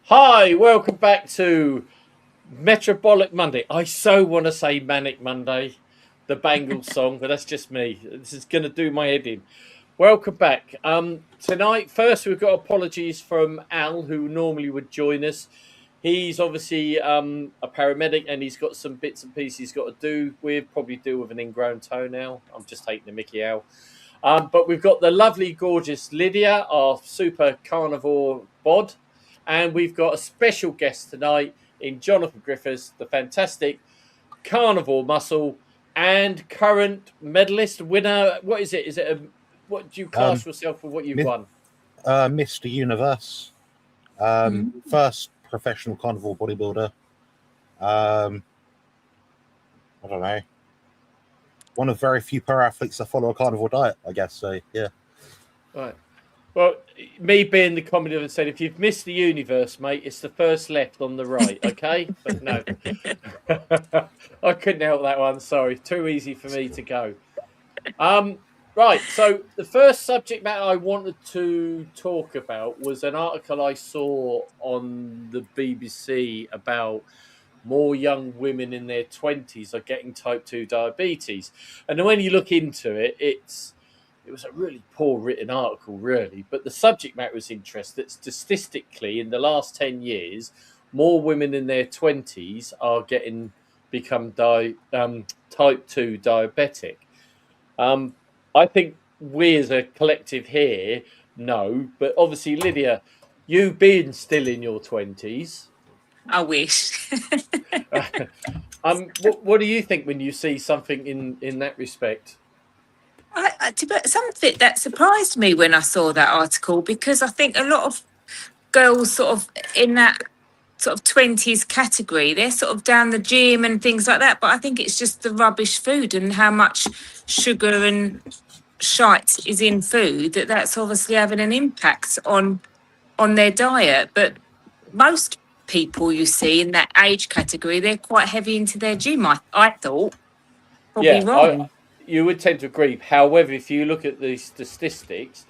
Hi, welcome back to Metabolic Monday. I so want to say Manic Monday, the Bangles song, but that's just me. This is going to do my head in. Welcome back. Tonight, first we've got apologies from Al, who normally would join us. He's obviously a paramedic, and he's got some bits and pieces he's got to do with. Probably do with an ingrown toenail. I'm just taking the Mickey out. But we've got the lovely, gorgeous Lydia, our super carnivore bod. And we've got a special guest tonight in Jonathan Griffiths, the fantastic carnivore muscle and current medalist winner. What is it? What do you class yourself with what you've won? Mr. Universe. First professional carnivore bodybuilder. I don't know. One of very few pro athletes that follow a carnivore diet, I guess. So, yeah. Right. Well, me being the comedy of said, if you've missed the universe, mate, it's the first left on the right, okay? But no. I couldn't help that one, sorry. Too easy for me to go. Right, so the first subject matter I wanted to talk about was an article I saw on the BBC about more young women in their 20s are getting type 2 diabetes. And when you look into it, it was a really poor written article, really. But the subject matter was interesting. That statistically, in the last 10 years, more women in their 20s are become type 2 diabetic. I think we as a collective here know, but obviously, Lydia, you being still in your 20s. I wish. What do you think when you see something in that respect? Something that surprised me when I saw that article, because I think a lot of girls sort of in that sort of 20s category, they're sort of down the gym and things like that. But I think it's just the rubbish food and how much sugar and shite is in food that's obviously having an impact on their diet. But most people you see in that age category, they're quite heavy into their gym. I thought. Probably wrong. You would tend to agree. However, if you look at the statistics,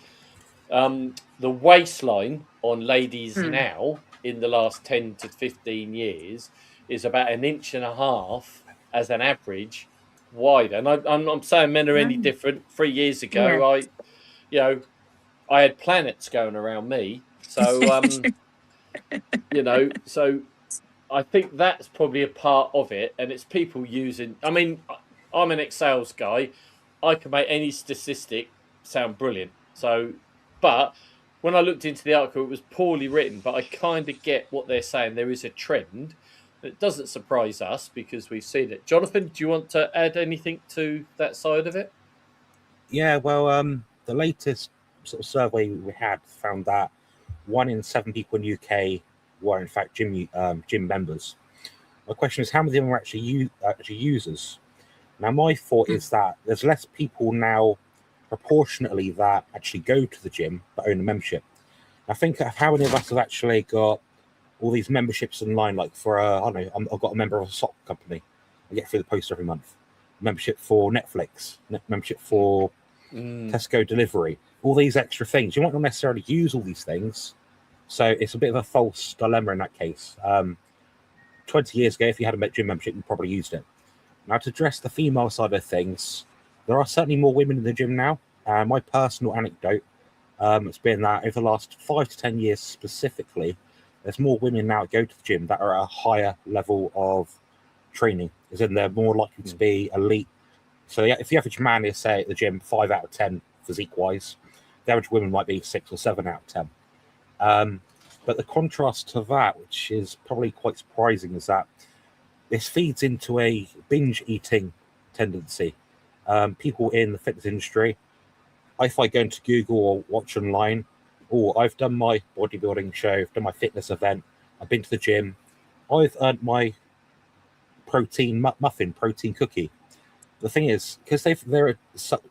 the waistline on ladies now in the last 10 to 15 years is about 1.5 inches as an average wider. And I'm saying men are any different. 3 years ago, I had planets going around me. So, so I think that's probably a part of it. And it's people using, I mean, I'm an ex-sales guy. I can make any statistic sound brilliant. So, but when I looked into the article, it was poorly written, but I kind of get what they're saying. There is a trend. It doesn't surprise us because we've seen it. Jonathan, do you want to add anything to that side of it? Yeah, well, the latest sort of survey we had found that 1 in 7 people in the UK were in fact gym members. My question is, how many of them are actually users? Now, my thought is that there's less people now proportionately that actually go to the gym but own a membership. Now, think of how many of us have actually got all these memberships online, like for, I don't know, I've got a member of a sock company. I get through the post every month. Membership for Netflix, membership for Tesco delivery, all these extra things. You might not necessarily use all these things. So it's a bit of a false dilemma in that case. 20 years ago, if you had a gym membership, you probably used it. Now, to address the female side of things, there are certainly more women in the gym now. My personal anecdote has been that over the last 5 to 10 years specifically, there's more women now that go to the gym that are at a higher level of training, as in they're more likely to be elite. So if the average man is, say, at the gym 5 out of 10 physique-wise, the average woman might be 6 or 7 out of 10. But the contrast to that, which is probably quite surprising, is that this feeds into a binge eating tendency. People in the fitness industry, if I go into Google or watch online, I've done my bodybuilding show, I've done my fitness event, I've been to the gym, I've earned my protein muffin, protein cookie. The thing is, because they're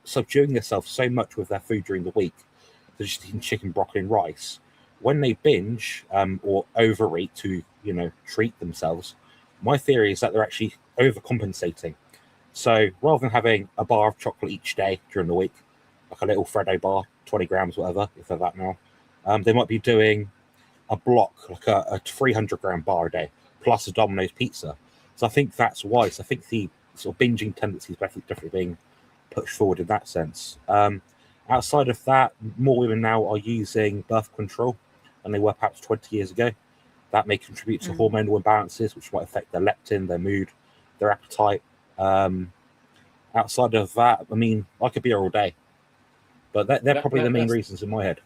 subduing themselves so much with their food during the week, they're just eating chicken, broccoli, and rice. When they binge or overeat to, treat themselves, my theory is that they're actually overcompensating. So rather than having a bar of chocolate each day during the week, like a little Freddo bar, 20 grams, whatever, if they're that now, they might be doing a block, like a 300-gram bar a day, plus a Domino's pizza. So I think that's why. So I think the sort of binging tendency is definitely being pushed forward in that sense. Outside of that, more women now are using birth control than they were perhaps 20 years ago. That may contribute to hormonal imbalances, which might affect their leptin, their mood, their appetite. Outside of that, I mean, I could be here all day, but they're probably the main reasons in my head.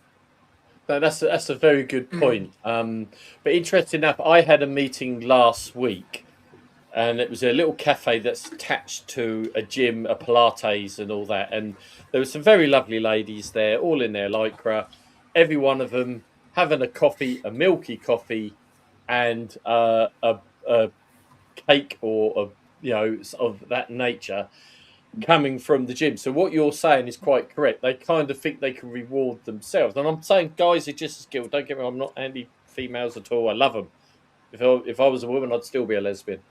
That's a very good point. But interesting enough, I had a meeting last week, and it was a little cafe that's attached to a gym, a Pilates, and all that. And there were some very lovely ladies there, all in their lycra. Every one of them having a coffee, a milky coffee, and a cake or of that nature, coming from the gym. So what you're saying is quite correct. They kind of think they can reward themselves, and I'm saying guys are just as skilled. Don't get me wrong, I'm not anti females at all. I love them. If I was a woman, I'd still be a lesbian.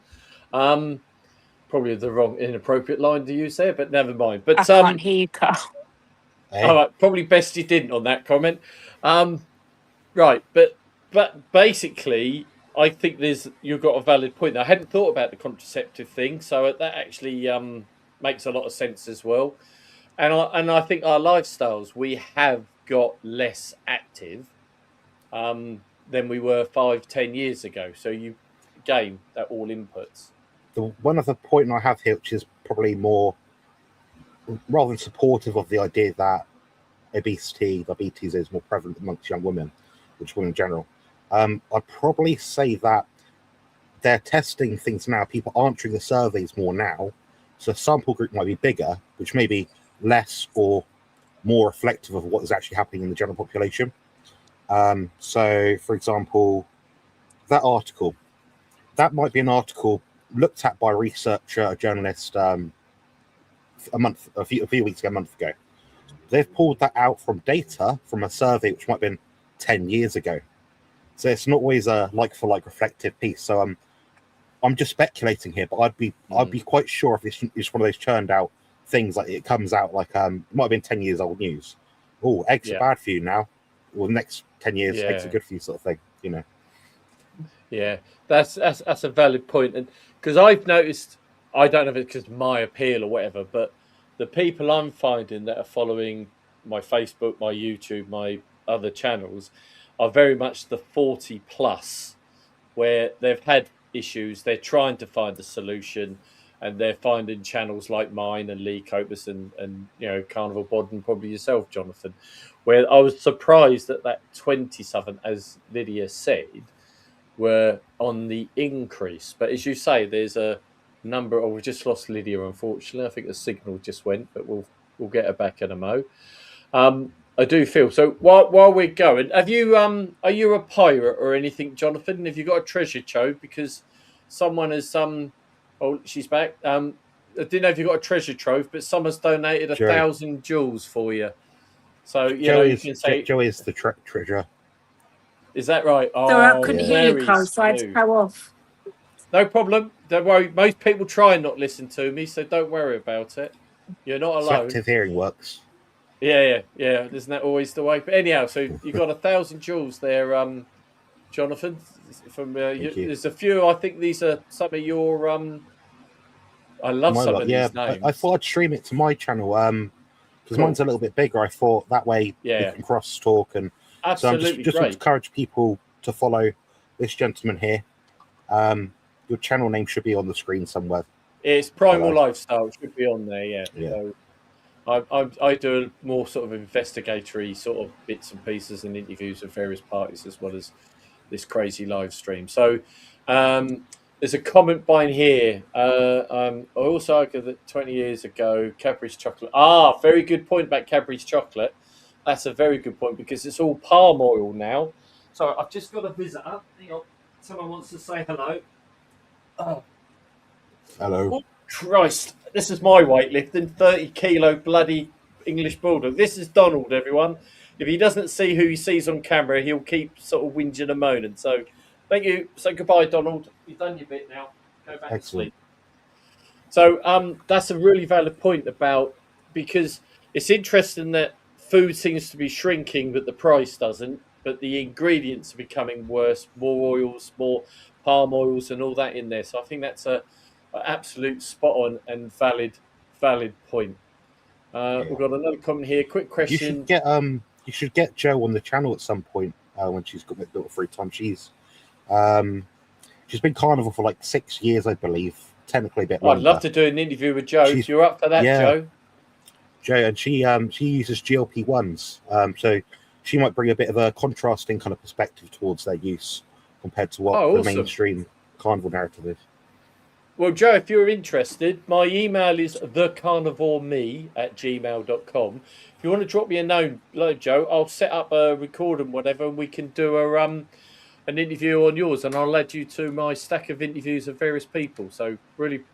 Probably the wrong inappropriate line to use there, but never mind. But I can't hear you, Carl. All right, probably best you didn't on that comment. Right, but basically, I think you've got a valid point. I hadn't thought about the contraceptive thing, so that actually makes a lot of sense as well. And I think our lifestyles, we have got less active than we were 5-10 years ago. So again, that all inputs. One other point I have here, which is probably more rather than supportive of the idea that diabetes is more prevalent amongst young women, which women in general. I'd probably say that they're testing things now. People are answering the surveys more now, so sample group might be bigger, which may be less or more reflective of what is actually happening in the general population. So, for example, that article, that might be an article looked at by a researcher, a journalist, a few weeks ago, a month ago. They've pulled that out from data from a survey which might have been 10 years ago. So it's not always a like-for-like reflective piece. So I'm just speculating here, but I'd be quite sure if it's one of those churned out things, like it comes out like it might have been 10 years old news. Oh, eggs are bad for you now. Well, the next 10 years, eggs are good for you, sort of thing. You know. Yeah, that's a valid point, and because I've noticed, I don't know if it's because my appeal or whatever, but the people I'm finding that are following my Facebook, my YouTube, my other channels are very much the 40 plus, where they've had issues, they're trying to find a solution, and they're finding channels like mine and Lee Copus and Carnival Bod, and probably yourself, Jonathan, where I was surprised that 20-something, as Lydia said, were on the increase. But as you say, there's a number. Oh, we just lost Lydia, unfortunately. I think the signal just went, but we'll get her back in a mo. I do feel so. While we're going, are you a pirate or anything, Jonathan? Have you got a treasure trove? Because someone has oh, she's back. I didn't know if you got a treasure trove, but someone's donated 1,000 jewels for you. So you can say Joey is the treasure. Is that right? Oh, So I couldn't hear you, Carl, so I had to go off. No problem. Don't worry. Most people try and not listen to me, so don't worry about it. You're not alone. Selective hearing works. Yeah. Isn't that always the way? But anyhow, so you got 1,000 jewels there, Jonathan. From there's a few. I think these are some of your. I love some of these names. I thought I'd stream it to my channel. Because mine's a little bit bigger. I thought that way we can cross talk and. Absolutely, so I'm just encourage people to follow this gentleman here. Your channel name should be on the screen somewhere. It's Primal Lifestyle. It should be on there, yeah. So I do more sort of investigatory sort of bits and pieces and interviews with various parties, as well as this crazy live stream. So there's a comment by here. I also argue that 20 years ago, Cadbury's chocolate. Very good point about Cadbury's chocolate. That's a very good point, because it's all palm oil now. So I've just got a visitor. Hang on. Someone wants to say hello. Oh. Hello. Oh, Christ. This is my weightlifting, 30-kilo bloody English Bulldog. This is Donald, everyone. If he doesn't see who he sees on camera, he'll keep sort of whinging and moaning. So thank you. So goodbye, Donald. You've done your bit now. Go back to sleep. So that's a really valid point because it's interesting that food seems to be shrinking, but the price doesn't. but the ingredients are becoming worse. More oils, more palm oils, and all that in there. So I think that's a absolute spot on and valid point. We've got another comment here. Quick question. You should get Jo on the channel at some point when she's got a bit of free time. She's been carnivore for like 6 years, I believe. Technically a bit longer. I'd love to do an interview with Jo. If you're up for that, Jo. Jo, and she uses GLP-1s, so she might bring a bit of a contrasting kind of perspective towards their use compared to what the mainstream carnivore narrative is. Well, Jo, if you're interested, my email is thecarnivoreme@gmail.com. If you want to drop me a note, Jo, I'll set up a record and whatever, and we can do an interview on yours, and I'll add you to my stack of interviews of various people. So really,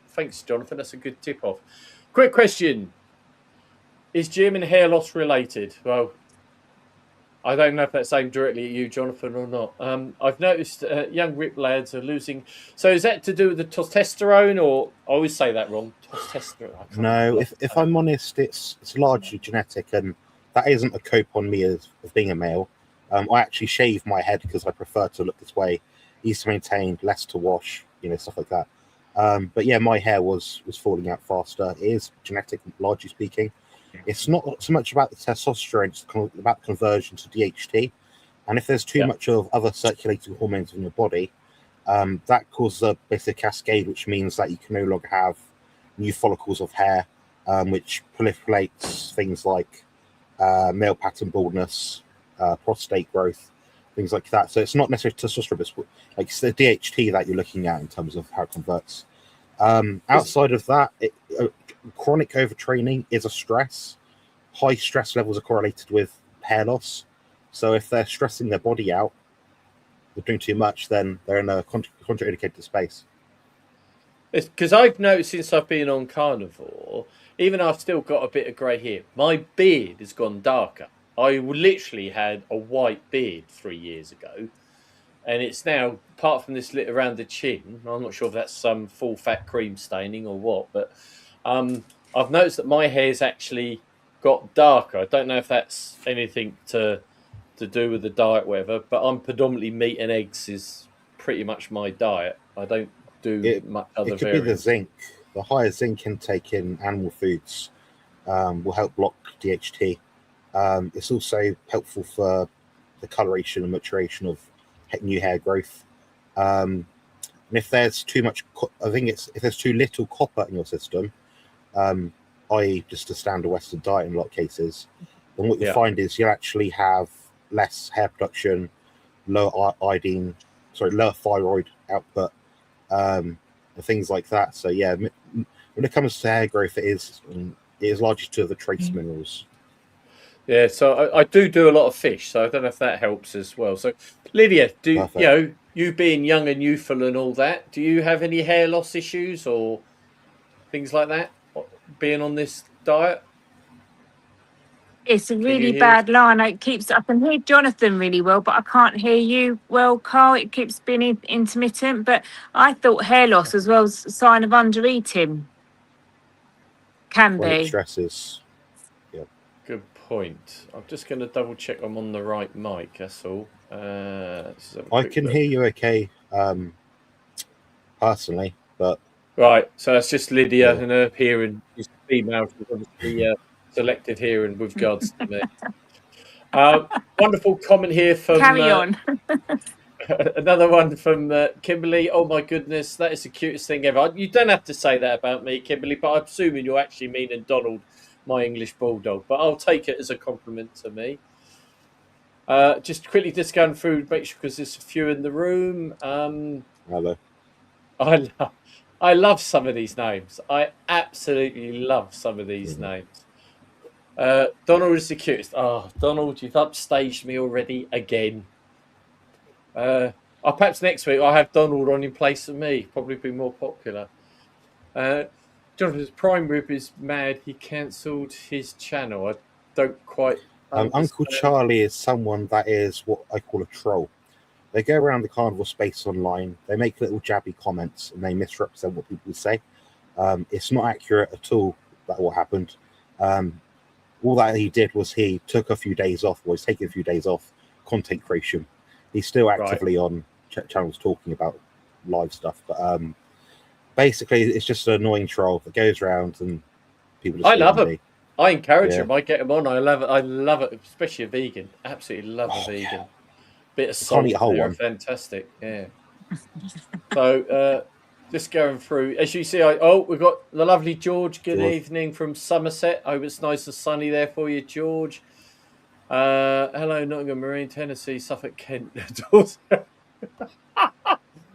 thanks, Jonathan. That's a good tip-off. Quick question. Is gym and hair loss related? Well, I don't know if that's aimed directly at you, Jonathan, or not. I've noticed young rip lads are losing. So is that to do with the testosterone, or I always say that wrong? Testosterone. No, if I'm honest, it's largely genetic, and that isn't a cope on me as being a male. I actually shave my head because I prefer to look this way. Easy to maintain, less to wash, stuff like that. But yeah, my hair was falling out faster. It is genetic, largely speaking. It's not so much about the testosterone, it's about conversion to DHT. And if there's too much of other circulating hormones in your body, that causes a basic cascade, which means that you can no longer have new follicles of hair, which proliferates things like male pattern baldness, prostate growth, things like that. So it's not necessarily testosterone, it's the DHT that you're looking at in terms of how it converts. Outside of that, chronic overtraining is a stress. High stress levels are correlated with hair loss. So if they're stressing their body out, they're doing too much, then they're in a contraindicated space. Because I've noticed since I've been on carnivore, even though I've still got a bit of grey hair, my beard has gone darker. I literally had a white beard 3 years ago, and it's now, apart from this lit around the chin, I'm not sure if that's some full fat cream staining or what, but I've noticed that my hair's actually got darker. I don't know if that's anything to do with the diet, whatever, but I'm predominantly meat and eggs is pretty much my diet. I don't do much other variants. It could be the zinc. The higher zinc intake in animal foods will help block DHT. It's also helpful for the coloration and maturation of new hair growth. And if there's too much, if there's too little copper in your system, i.e. just a standard Western diet in a lot of cases, then what you'll find is you'll actually have less hair production, lower thyroid output, and things like that. So yeah, when it comes to hair growth, it is largely to the trace minerals. Yeah, so I do a lot of fish, so I don't know if that helps as well. So Lydia, you being young and youthful and all that, do you have any hair loss issues or things like that, being on this diet? It's a really bad line. I can hear Jonathan really well, but I can't hear you well, Carl. It keeps being intermittent. But I thought hair loss as well as a sign of undereating. Can be. Stresses. Yeah. Good point. I'm just going to double check I'm on the right mic. That's all. I can hear you okay, personally, but right. So that's just Lydia and her hearing is female. She's obviously selective hearing with regards to me. Wonderful comment here from carry on. Another one from Kimberly. Oh my goodness, that is the cutest thing ever. You don't have to say that about me, Kimberly, but I'm assuming you're actually meaning Donald, my English bulldog. But I'll take it as a compliment to me. Just quickly going through, make sure because there's a few in the room. Hello. I love some of these names. I absolutely love some of these names. Donald is the cutest. Oh, Donald, you've upstaged me already again. Perhaps next week I'll have Donald on in place of me. Probably be more popular. Jonathan's prime rib is mad. He cancelled his channel. I don't quite. Uncle Charlie is someone that is what I call a troll. They go around the carnivore space online. They make little jabby comments and they misrepresent what people say. It's not accurate at all. That what happened. All that he did was he took a few days off, or he's taking a few days off, content creation. He's still Right. actively on channels talking about live stuff, but basically it's just an annoying troll that goes around and people just I leave love him him. be. I encourage Yeah. him. I get him on. I love it. I love it, especially a vegan. Absolutely love a Oh, vegan. yeah. Bit of Can't salt. eat a whole They're one. fantastic. Yeah. So just going through, as you see, we've got the lovely George. Good George. evening from Somerset. I hope it's nice and sunny there for you, George. Hello, Nottingham, Marine, Tennessee, Suffolk, Kent.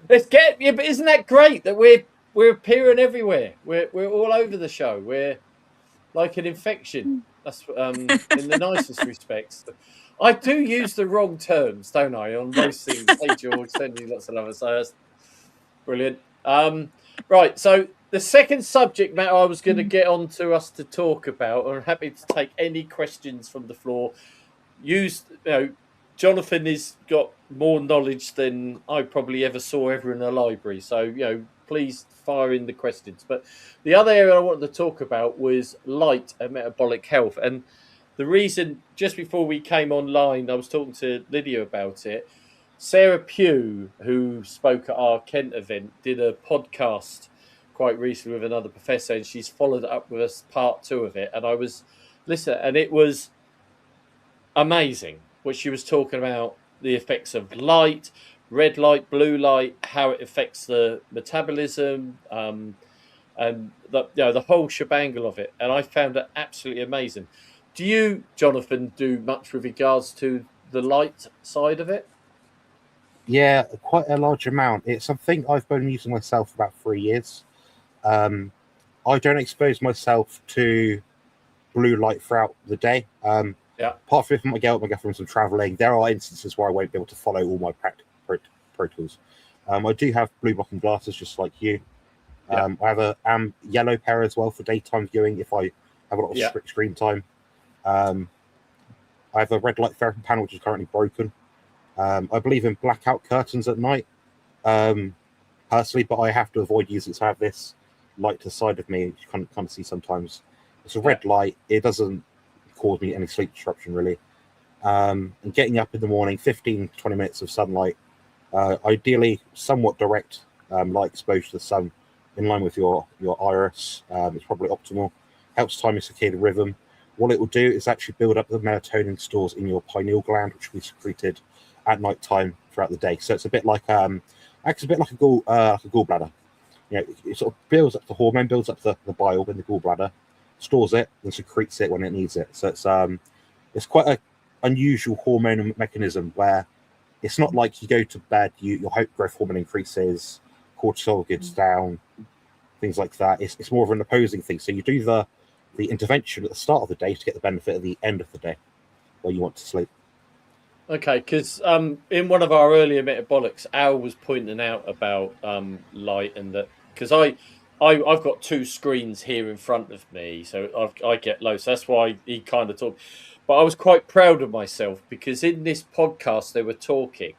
Let's get yeah, but isn't that great that we're appearing everywhere? We're all over the show. We're like an infection. That's in the nicest respects. I do use the wrong terms, don't I, on most things. Hey George, send you lots of love. So that's brilliant. Right, so the second subject matter I was going to get on to us to talk about, I'm happy to take any questions from the floor. Jonathan has got more knowledge than I probably ever saw ever in a library. So, please fire in the questions. But the other area I wanted to talk about was light and metabolic health. And the reason, just before we came online, I was talking to Lydia about it. Sarah Pugh, who spoke at our Kent event, did a podcast quite recently with another professor, and she's followed it up with a part 2 of it. And I was listening, and it was amazing what she was talking about, the effects of light, red light, blue light, how it affects the metabolism, and the whole shebangle of it. And I found it absolutely amazing. Do you, Jonathan, do much with regards to the light side of it? Yeah, quite a large amount. It's something I've been using myself for about 3 years. I don't expose myself to blue light throughout the day. Apart from if I go from some traveling, there are instances where I won't be able to follow all my protocols. I do have blue blocking glasses, just like you. I have a yellow pair as well for daytime viewing if I have a lot of screen time. I have a red light therapy panel, which is currently broken. I believe in blackout curtains at night, personally, but I have to avoid using it. So I have this light to the side of me, which you kind of see sometimes. It's a red light. It doesn't cause me any sleep disruption, really. And getting up in the morning, 15, 20 minutes of sunlight, ideally somewhat direct light exposure to the sun in line with your iris. It's probably optimal. Helps time your circadian rhythm. What it will do is actually build up the melatonin stores in your pineal gland, which will be secreted at night time throughout the day. So it's a bit like acts a bit like a gallbladder. It sort of builds up the hormone, builds up the bile in the gallbladder, stores it, and secretes it when it needs it. So it's quite an unusual hormonal mechanism where it's not like you go to bed, your growth hormone increases, cortisol gets down, things like that. It's more of an opposing thing. So you do the intervention at the start of the day to get the benefit at the end of the day where you want to sleep. Okay, because in one of our earlier metabolics, Al was pointing out about light, and that because I've got 2 screens here in front of me, so I get low. So that's why he kind of talked. But I was quite proud of myself because in this podcast they were talking,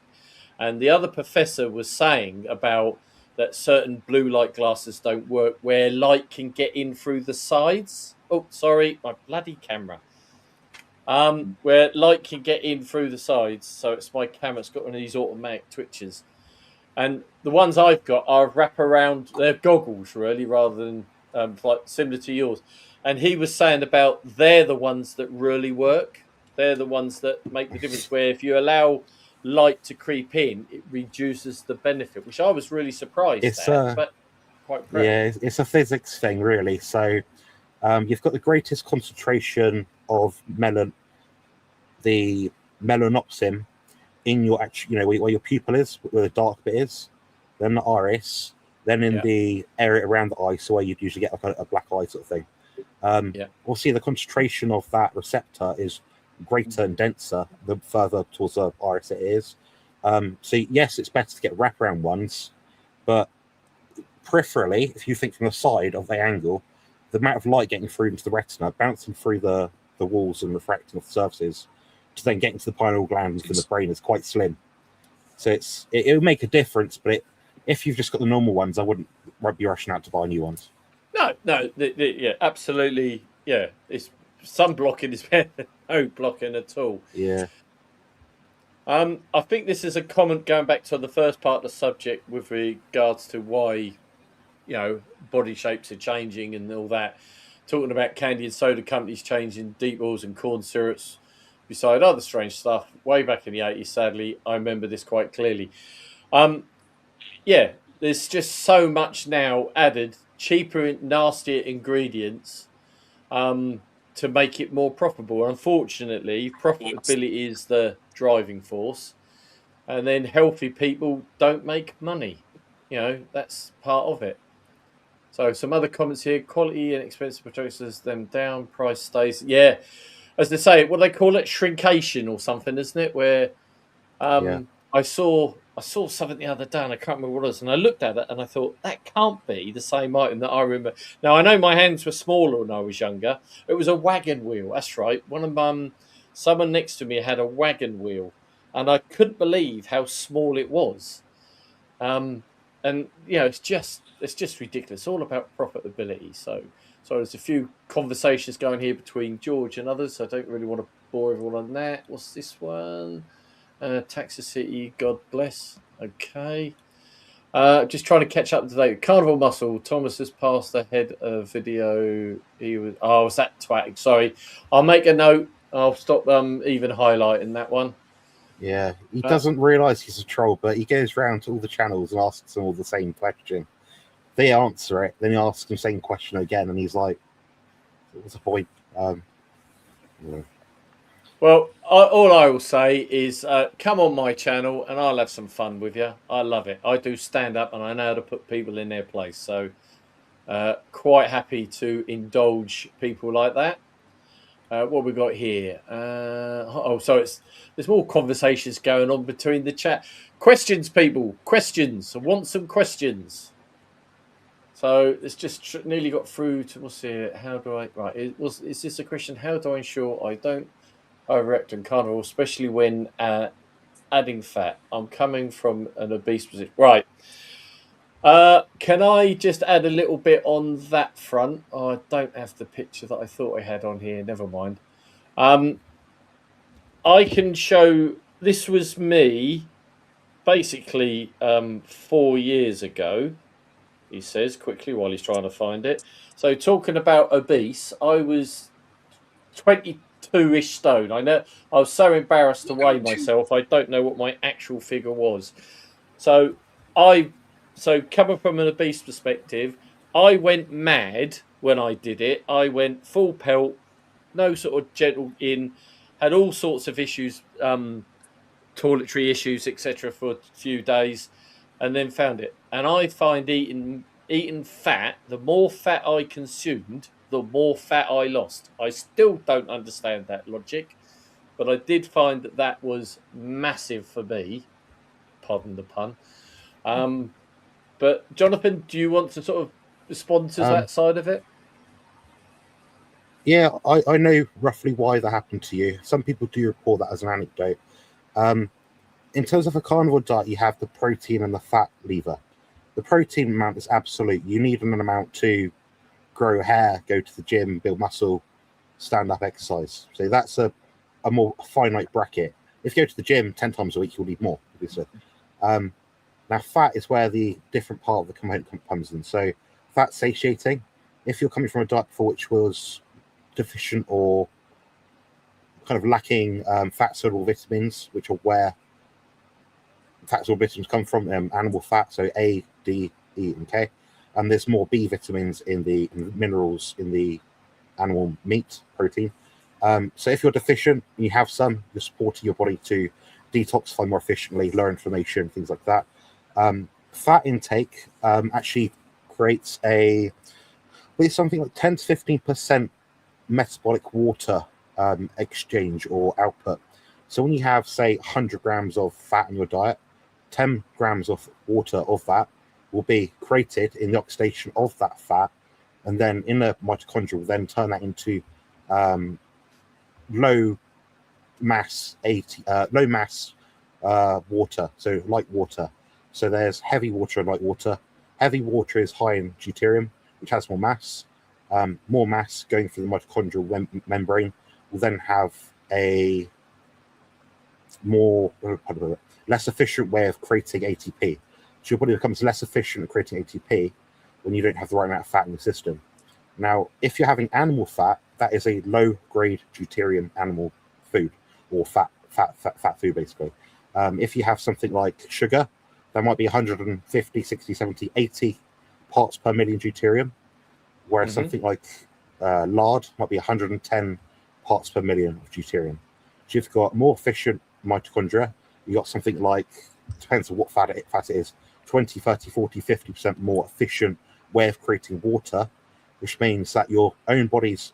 and the other professor was saying about that certain blue light glasses don't work where light can get in through the sides. Oh, sorry, my bloody camera. Where light can get in through the sides. So it's my camera. It's got one of these automatic twitchers. And the ones I've got are wraparound. They're goggles, really, rather than like similar to yours. And he was saying about they're the ones that really work. They're the ones that make the difference. Where if you allow light to creep in, it reduces the benefit, which I was really surprised at, but quite proud. Yeah, it's a physics thing, really. So you've got the greatest concentration of the melanopsin in your where your pupil is, where the dark bit is, then the iris, then in the area around the eye, so where you'd usually get like a black eye sort of thing. We'll see the concentration of that receptor is greater and denser the further towards the iris it is. So yes, it's better to get wraparound ones, but peripherally, if you think from the side of the angle, the amount of light getting through into the retina, bouncing through the walls and refracting off the surfaces to then get into the pineal gland and the brain is quite slim. So it will make a difference, but if you've just got the normal ones, I wouldn't be rushing out to buy new ones. No, yeah, absolutely, yeah. It's some blocking is better than no blocking at all. Yeah. I think this is a comment going back to the first part of the subject with regards to why, body shapes are changing and all that. Talking about candy and soda companies changing deep oils and corn syrups, beside other strange stuff. Way back in the 80s, sadly, I remember this quite clearly. Yeah, there's just so much now added, cheaper, nastier ingredients to make it more profitable. Unfortunately, profitability is the driving force, and then healthy people don't make money. That's part of it. So some other comments here: quality and expensive products them down, price stays. Yeah, as they say, what do they call it, shrinkation or something, isn't it? Where Yeah. I saw something the other day, and I can't remember what it was, and I looked at it and I thought that can't be the same item that I remember. Now I know my hands were smaller when I was younger. It was a wagon wheel. That's right. Someone next to me had a wagon wheel, and I couldn't believe how small it was. And it's just ridiculous. It's all about profitability. So there's a few conversations going here between George and others. I don't really want to bore everyone on that. What's this one? Texas City, God bless. Okay. Just trying to catch up today. Carnival Muscle. Thomas has passed ahead of video. Was that twatting? Sorry. I'll make a note. I'll stop even highlighting that one. Yeah, he doesn't realise he's a troll, but he goes round to all the channels and asks them all the same question. They answer it, then he asks them the same question again, and he's like, "What's the point?" Well, all I will say is come on my channel and I'll have some fun with you. I love it. I do stand up and I know how to put people in their place. So quite happy to indulge people like that. What we got here? There's more conversations going on between the chat. Questions, people. Questions. I want some questions. So it's just nearly got through to what's here. How do I? Right. Is this a question? How do I ensure I don't overact on carnivore, especially when adding fat? I'm coming from an obese position. Right. Can I just add a little bit on that front? Oh, I don't have the picture that I thought I had on here. Never mind. I can show. This was me, basically 4 years ago. He says quickly while he's trying to find it. So talking about obese, I was 22-ish stone. I know I was so embarrassed to weigh myself. I don't know what my actual figure was. So coming from an obese perspective, I went mad when I did it. I went full pelt, no sort of gentle in, had all sorts of issues, toiletry issues, etc. for a few days, and then found it. And I find eating fat, the more fat I consumed, the more fat I lost. I still don't understand that logic, but I did find that was massive for me. Pardon the pun. But Jonathan, do you want to sort of respond to that side of it? Yeah, I know roughly why that happened to you. Some people do report that as an anecdote. In terms of a carnivore diet, you have the protein and the fat lever. The protein amount is absolute. You need an amount to grow hair, go to the gym, build muscle, stand up, exercise. So that's a more finite bracket. If you go to the gym 10 times a week, you'll need more, obviously. Now, fat is where the different part of the component comes in. So fat satiating. If you're coming from a diet before which was deficient or kind of lacking fat soluble vitamins, which are where fat soluble vitamins come from, animal fat, so A, D, E, and K. And there's more B vitamins in the minerals in the animal meat protein. So if you're deficient and you have some, you're supporting your body to detoxify more efficiently, lower inflammation, things like that. Fat intake actually creates something like 10 to 15% metabolic water exchange or output. So when you have, say, 100 grams of fat in your diet, 10 grams of water of that will be created in the oxidation of that fat, and then in the mitochondria will then turn that into low mass water, so light water. So there's heavy water and light water. Heavy water is high in deuterium, which has more mass. More mass going through the mitochondrial membrane will then have a more less efficient way of creating ATP. So your body becomes less efficient at creating ATP when you don't have the right amount of fat in the system. Now, if you're having animal fat, that is a low-grade deuterium animal food, or fat food, basically. If you have something like sugar, that might be 150, 60, 70, 80 parts per million deuterium, whereas something like lard might be 110 parts per million of deuterium. So you've got more efficient mitochondria. You've got something like, depends on what fat it is, 20, 30, 40, 50% more efficient way of creating water, which means that your own body's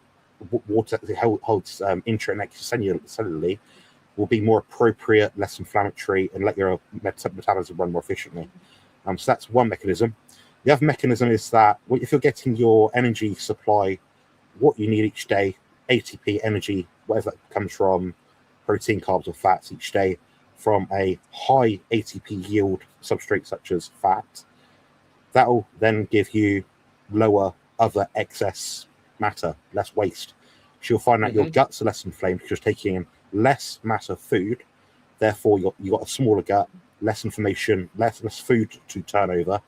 water that holds intra and extracellularly will be more appropriate, less inflammatory, and let your metabolism run more efficiently. So that's one mechanism. The other mechanism is that if you're getting your energy supply, what you need each day, ATP, energy, whatever that comes from, protein, carbs, or fats each day, from a high ATP yield substrate such as fat, that will then give you lower other excess matter, less waste. So you'll find that your guts are less inflamed because you're taking in less mass of food. Therefore, you've got a smaller gut, less inflammation, less food to turn over.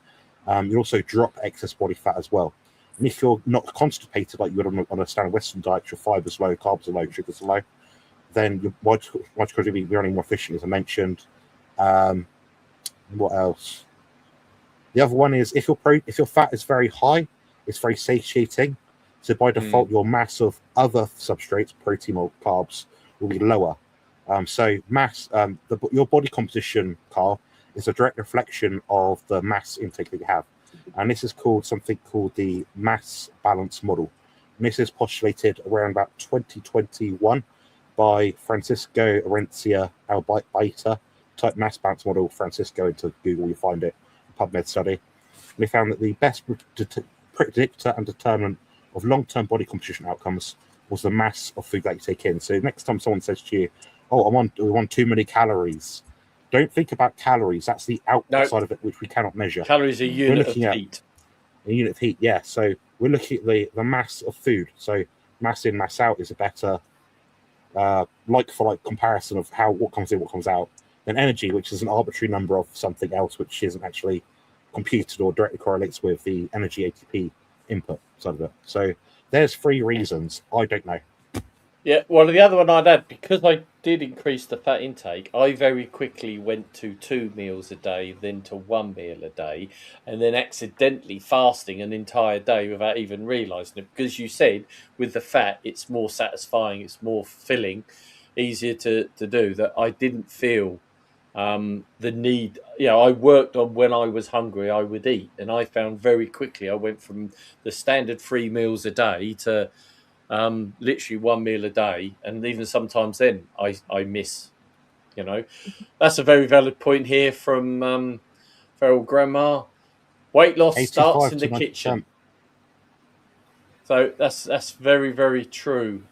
You also drop excess body fat as well. And if you're not constipated like you would on a standard Western diet, your fibers low, carbs are low, sugars are low, then your mitochondria will be running more efficiently, as I mentioned. What else? The other one is if your fat is very high, it's very satiating. So by default, your mass of other substrates, protein or carbs, will be lower. So mass, your body composition, Carl, is a direct reflection of the mass intake that you have. And this is called something called the mass balance model. And this is postulated around about 2021 by Francisco Arencia Albaita. Type mass balance model, Francisco, into Google, you find it, PubMed study. And they found that the best predictor and determinant of long-term body composition outcomes was the mass of food that you take in. So next time someone says to you, "Oh, we want too many calories," don't think about calories. That's the outside of it, which we cannot measure. Calories are a unit of heat. A unit of heat, yeah. So we're looking at the mass of food. So mass in, mass out is a better like-for-like comparison of what comes in, what comes out, than energy, which is an arbitrary number of something else, which isn't actually computed or directly correlates with the energy ATP input side of it. So there's 3 reasons. I don't know. Yeah, well, the other one I'd add, because I did increase the fat intake, I very quickly went to 2 meals a day, then to 1 meal a day, and then accidentally fasting an entire day without even realising it. Because you said with the fat, it's more satisfying, it's more filling, easier to do, that I didn't feel the need. I worked on when I was hungry, I would eat. And I found very quickly I went from the standard 3 meals a day to literally 1 meal a day, and even sometimes then I miss. That's a very valid point here from Feral Grandma. Weight loss starts in the kitchen. So that's very, very true.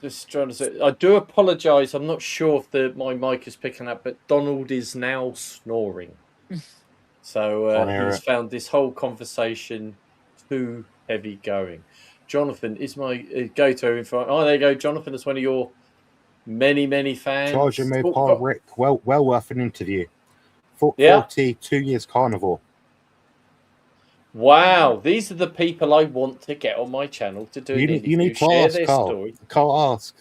Just trying to say, I do apologise. I'm not sure if my mic is picking up, but Donald is now snoring. So he's found this whole conversation too heavy going. Jonathan is my go-to info. Oh, there you go. Jonathan is one of your many, many fans. Charger Mopar Rick, well worth an interview. 42 years carnivore. Wow, these are the people I want to get on my channel to do. You need to ask Carl. Story. Carl, ask.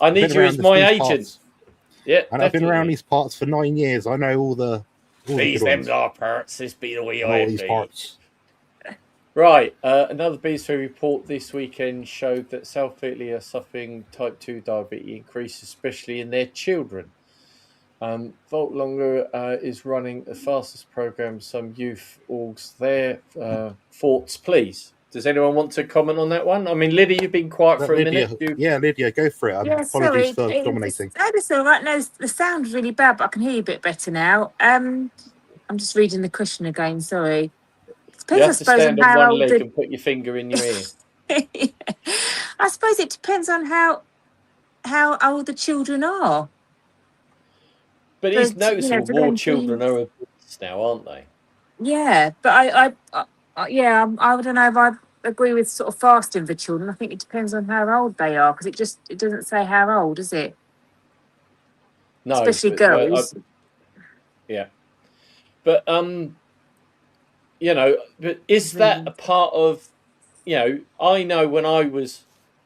I need you as my agent. Parts. Yeah, and I've been around these parts for 9 years. I know all the. These them are parts. This be the way I all these parts. Right. Another BSV report this weekend showed that South Italy are suffering type 2 diabetes increase, especially in their children. Volt Longer is running the fastest program some youth orgs there. Thoughts, please. Does anyone want to comment on that one? I mean, Lydia, you've been quiet for a minute. Yeah, Lydia, go for it. Apologies for dominating. That's all right. No, the sound's really bad, but I can hear you a bit better now. I'm just reading the question again. Sorry. You have to stand on one leg and put your finger in your ear. I suppose it depends on how old the children are. But it's noticeable more children are obese now, aren't they? Yeah, but I don't know if I agree with sort of fasting for children. I think it depends on how old they are, because it doesn't say how old, does it? No, especially but, girls. yeah. But but is that a part of, I know when I was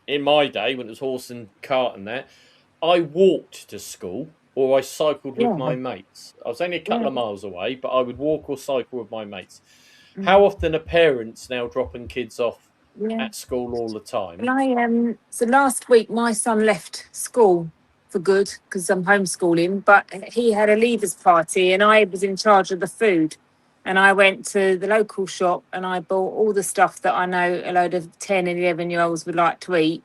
in my day, when it was horse and cart and that, I walked to school or I cycled with Yeah, my mates. I was only a couple yeah. of miles away, but I would walk or cycle with my mates. How Mm. often are parents now dropping kids off Yeah. at school all the time? And so last week my son left school for good because I'm homeschooling, but he had a leavers party and I was in charge of the food. And I went to the local shop and I bought all the stuff that I know a load of 10 and 11-year-olds would like to eat,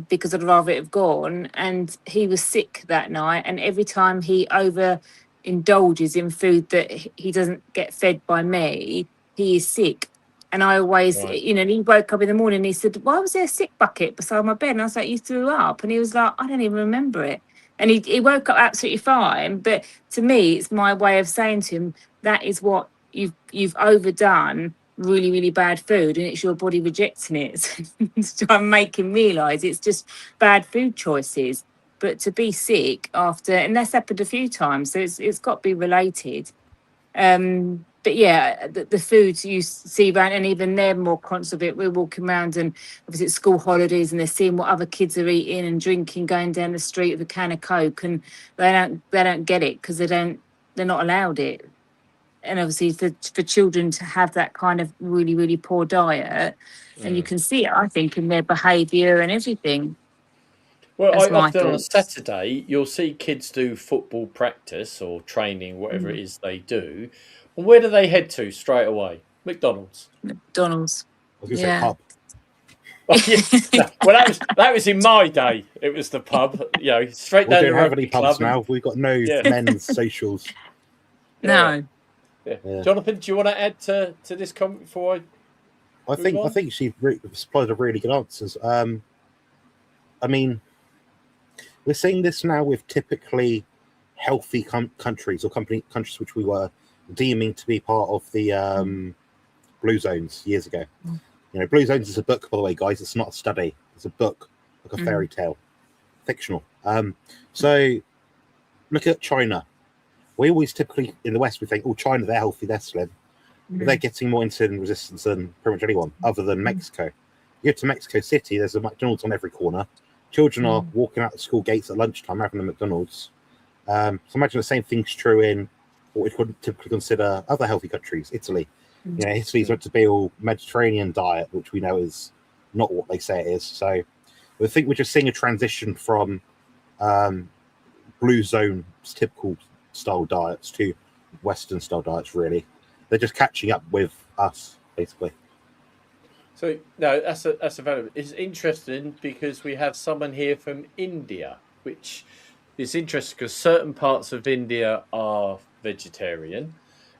because I'd rather it have gone. And he was sick that night. And every time he over indulges in food that he doesn't get fed by me, he is sick. And I always, Right. and he woke up in the morning and he said, "Why was there a sick bucket beside my bed?" And I was like, "You threw up." And he was like, "I don't even remember it." And he woke up absolutely fine. But to me, it's my way of saying to him, that is what you've overdone really, really bad food, and it's your body rejecting it. So I'm making realise it's just bad food choices. But to be sick after, and that's happened a few times, so it's got to be related. But yeah, the foods you see around, and even they're more conscious of it. We're walking around, and obviously it's school holidays, and they're seeing what other kids are eating and drinking, going down the street with a can of Coke, and they don't get it because they're not allowed it. And obviously for children to have that kind of really, really poor diet, and you Mm. can see it, I think, in their behaviour and everything. Well, That's I my often on a thoughts. Saturday, you'll see kids do football practice or training, whatever it Mm. is they do. And where do they head to straight away? McDonald's. McDonald's. I was going to say Yeah. pub. Oh, yeah. No, well, that was in my day. It was the pub, straight We down don't the have any rugby pubs club, and now. We've got no yeah, men's socials. yeah, No. yeah. Yeah. Jonathan, do you want to add to this comment before I I move think I on? think she supplied a really good answers. I mean, we're seeing this now with typically healthy countries or countries which we were deeming to be part of the blue zones years ago. Blue Zones is a book, by the way, guys. It's not a study. It's a book, like a fairy tale, fictional. So look at China. We always typically in the West we think, oh, China, they're healthy, they're slim, but they're getting more insulin resistance than pretty much anyone other than Mexico. You go to Mexico City, there's a McDonald's on every corner. Children are walking out the school gates at lunchtime having a McDonald's. So imagine the same thing's true in what we could typically consider other healthy countries, Italy. Italy's meant to be all Mediterranean diet, which we know is not what they say it is. So I think we're just seeing a transition from blue zone typical style diets to Western style diets. Really, they're just catching up with us, basically. So no, that's a valid. It's interesting because we have someone here from India, which is interesting because certain parts of India are vegetarian,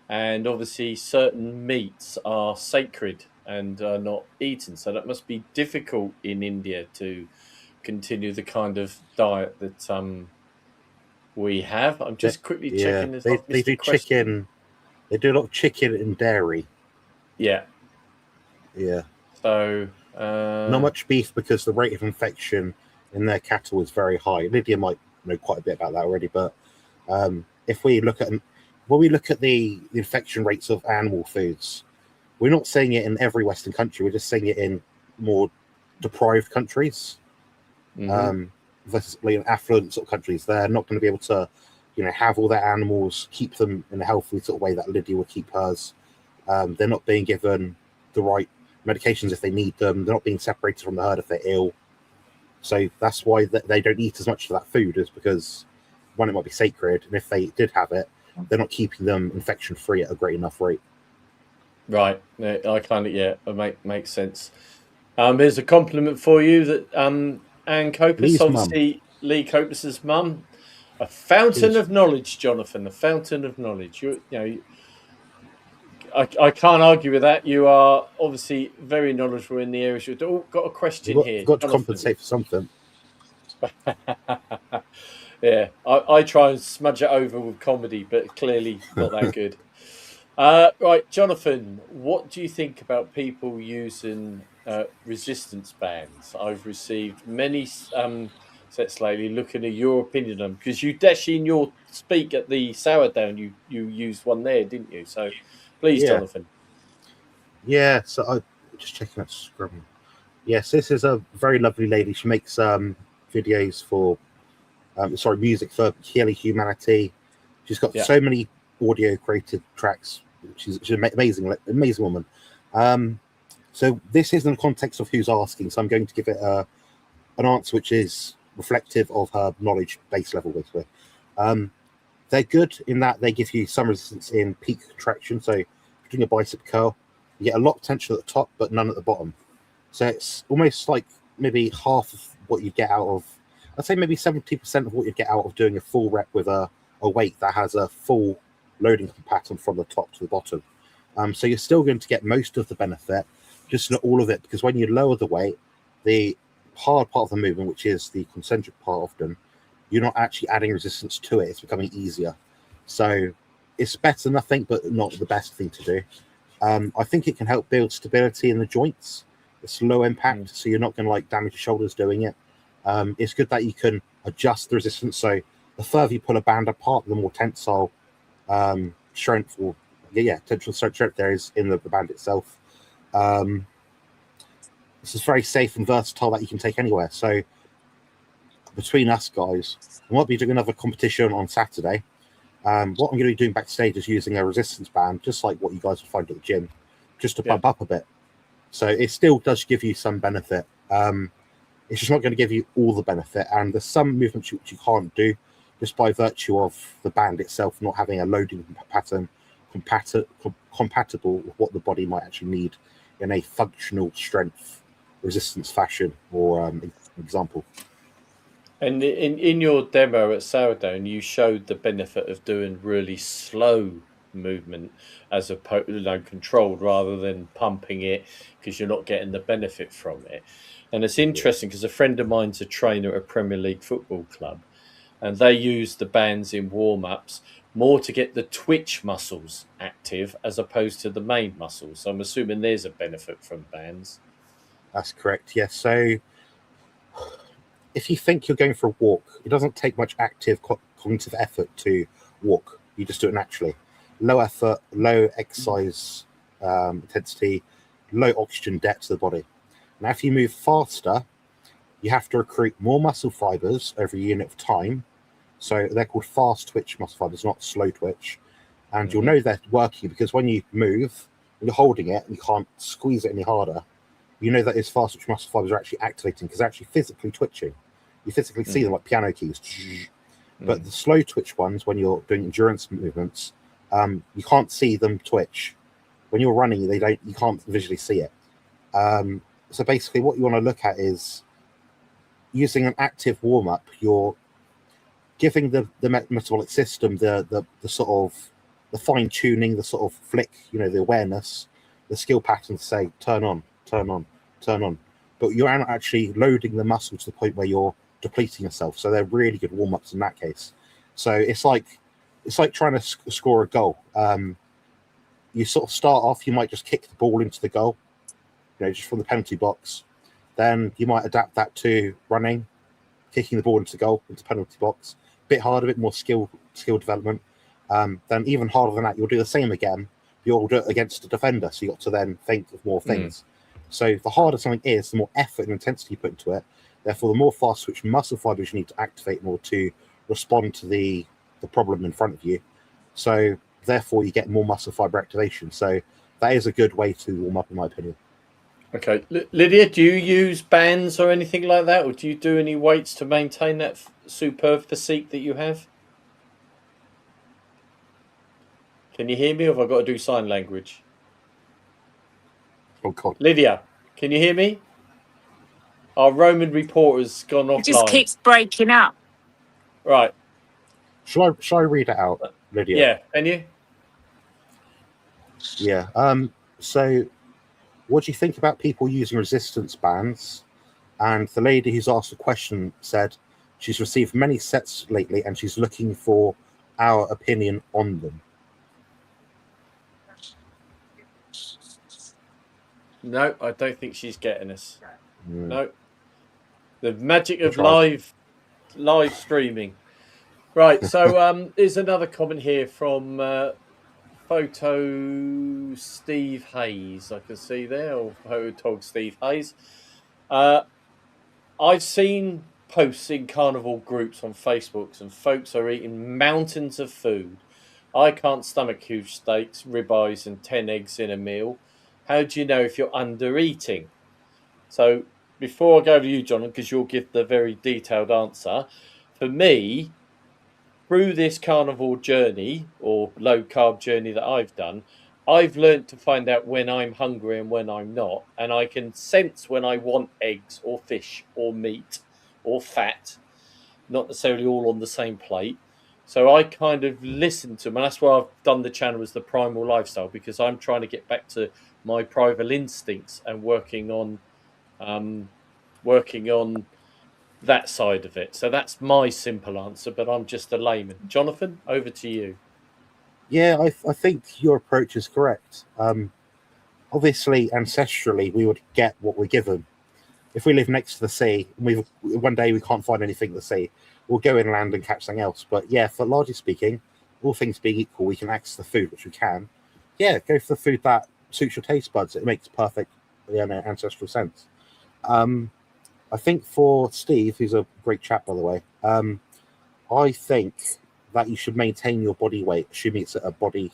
and obviously certain meats are sacred and are not eaten. So that must be difficult in India to continue the kind of diet that we have. I'm just quickly Yeah, checking. There's they not they missed a do question. chicken. They do a lot of chicken and dairy. Yeah. Yeah. So Not much beef because the rate of infection in their cattle is very high. Lydia might know quite a bit about that already, but if we look at the infection rates of animal foods, we're not seeing it in every Western country. We're just seeing it in more deprived countries, versus affluent sort of countries. They're not going to be able to, have all their animals, keep them in a healthy sort of way that Lydia would keep hers. They're not being given the right medications if they need them. They're not being separated from the herd if they're ill. So that's why they don't eat as much of that food, is because one, it might be sacred, and if they did have it, they're not keeping them infection free at a great enough rate. Right. I kind of it makes sense. Here's a compliment for you that Anne Copus, Lee's mum. obviously Lee Copus's mum, a fountain Please. of knowledge, Jonathan, a fountain of knowledge. I can't argue with that. You are obviously very knowledgeable in the areas. You've got a question You've here, got to Jonathan. compensate for something. Yeah, I try and smudge it over with comedy, but clearly not that good. Right, Jonathan, what do you think about people using resistance bands? I've received many sets lately. Looking at your opinion on, because you actually in your speak at the Sourdown, you used one there, didn't you? So please, Yeah. Jonathan. Yeah, so I just checking out Scrum. Yes, this is a very lovely lady. She makes videos for music for Healing Humanity. She's got Yeah. so many audio created tracks. She's an amazing woman. So this is in the context of who's asking, so I'm going to give it an answer which is reflective of her knowledge base level, basically. They're good in that they give you some resistance in peak contraction. So if you're doing a bicep curl, you get a lot of tension at the top, but none at the bottom. So it's almost like maybe half of what you get out of, I'd say maybe 70% of what you get out of doing a full rep with a weight that has a full loading pattern from the top to the bottom. So you're still going to get most of the benefit, just not all of it, because when you lower the weight, the hard part of the movement, which is the concentric part often, you're not actually adding resistance to it. It's becoming easier. So it's better than nothing, but not the best thing to do. I think it can help build stability in the joints. It's low impact, so you're not going to like damage your shoulders doing it. It's good that you can adjust the resistance. So the further you pull a band apart, the more tensile strength or tensile strength there is in the band itself. This is very safe and versatile that you can take anywhere. So between us guys, I might be doing another competition on Saturday. What I'm going to be doing backstage is using a resistance band, just like what you guys will find at the gym, just to bump up a bit. So it still does give you some benefit. It's just not going to give you all the benefit. And there's some movements which you can't do just by virtue of the band itself not having a loading pattern compatible with what the body might actually need in a functional strength resistance fashion or example. And in your demo at Sourdown, you showed the benefit of doing really slow movement as opposed to controlled rather than pumping it, because you're not getting the benefit from it. And it's interesting because a friend of mine's a trainer at a Premier League football club, and they use the bands in warm-ups more to get the twitch muscles active as opposed to the main muscles. So I'm assuming there's a benefit from bands. That's correct, yes. So if you think you're going for a walk, it doesn't take much active cognitive effort to walk. You just do it naturally. Low effort, low exercise intensity, low oxygen debt to the body. Now, if you move faster, you have to recruit more muscle fibers every unit of time. So they're called fast twitch muscle fibers, not slow twitch. And you'll know they're working because when you move, when you're holding it and you can't squeeze it any harder, you know that these fast twitch muscle fibers are actually activating because they're actually physically twitching. You physically see them like piano keys. But the slow twitch ones, when you're doing endurance movements, you can't see them twitch. When you're running, you can't visually see it. So basically what you want to look at is using an active warm-up, you're giving the metabolic system the sort of the fine-tuning, the sort of flick, the awareness, the skill pattern to say, turn on, turn on, turn on. But you're not actually loading the muscle to the point where you're depleting yourself. So they're really good warm-ups in that case. So it's like trying to score a goal. You sort of start off, you might just kick the ball into the goal, just from the penalty box. Then you might adapt that to running, kicking the ball into the goal, into the penalty box. A bit harder, a bit more skill development. Then even harder than that, you'll do the same again. You'll do it against a defender, so you got to then think of more things. So the harder something is, the more effort and intensity you put into it. Therefore, the more fast switch muscle fibers you need to activate in order to respond to the problem in front of you. So therefore, you get more muscle fiber activation. So that is a good way to warm up, in my opinion. Okay, Lydia, do you use bands or anything like that, or do you do any weights to maintain that superb physique that you have? Can you hear me, or have I got to do sign language? Oh God, Lydia, can you hear me? Our Roman reporter's gone offline. It just keeps breaking up. Right. Shall I read it out, Lydia? Yeah, can you? Yeah. So what do you think about people using resistance bands? And the lady who's asked the question said she's received many sets lately and she's looking for our opinion on them. No, I don't think she's getting us. No. The magic of tried. live live streaming. Right, so there's another comment here from Photo Steve Hayes. I can see there, or Photog Steve Hayes. I've seen posts in carnival groups on Facebook, and folks are eating mountains of food. I can't stomach huge steaks, ribeyes, and 10 eggs in a meal. How do you know if you're under eating? So before I go to you, John, because you'll give the very detailed answer, for me, through this carnivore journey or low carb journey that I've done, I've learned to find out when I'm hungry and when I'm not. And I can sense when I want eggs or fish or meat or fat, not necessarily all on the same plate. So I kind of listen to them. And that's why I've done the channel as the Primal Lifestyle, because I'm trying to get back to my primal instincts and working on that side of it. So that's my simple answer, but I'm just a layman. Jonathan, over to you. Yeah, I think your approach is correct. Obviously, ancestrally, we would get what we're given. If we live next to the sea, and one day we can't find anything in the sea, we'll go inland and catch something else. But yeah, for largely speaking, all things being equal, we can access the food, which we can. Yeah, go for the food that suits your taste buds. It makes perfect, ancestral sense. I think for Steve, who's a great chap, by the way, I think that you should maintain your body weight, assuming it's at a body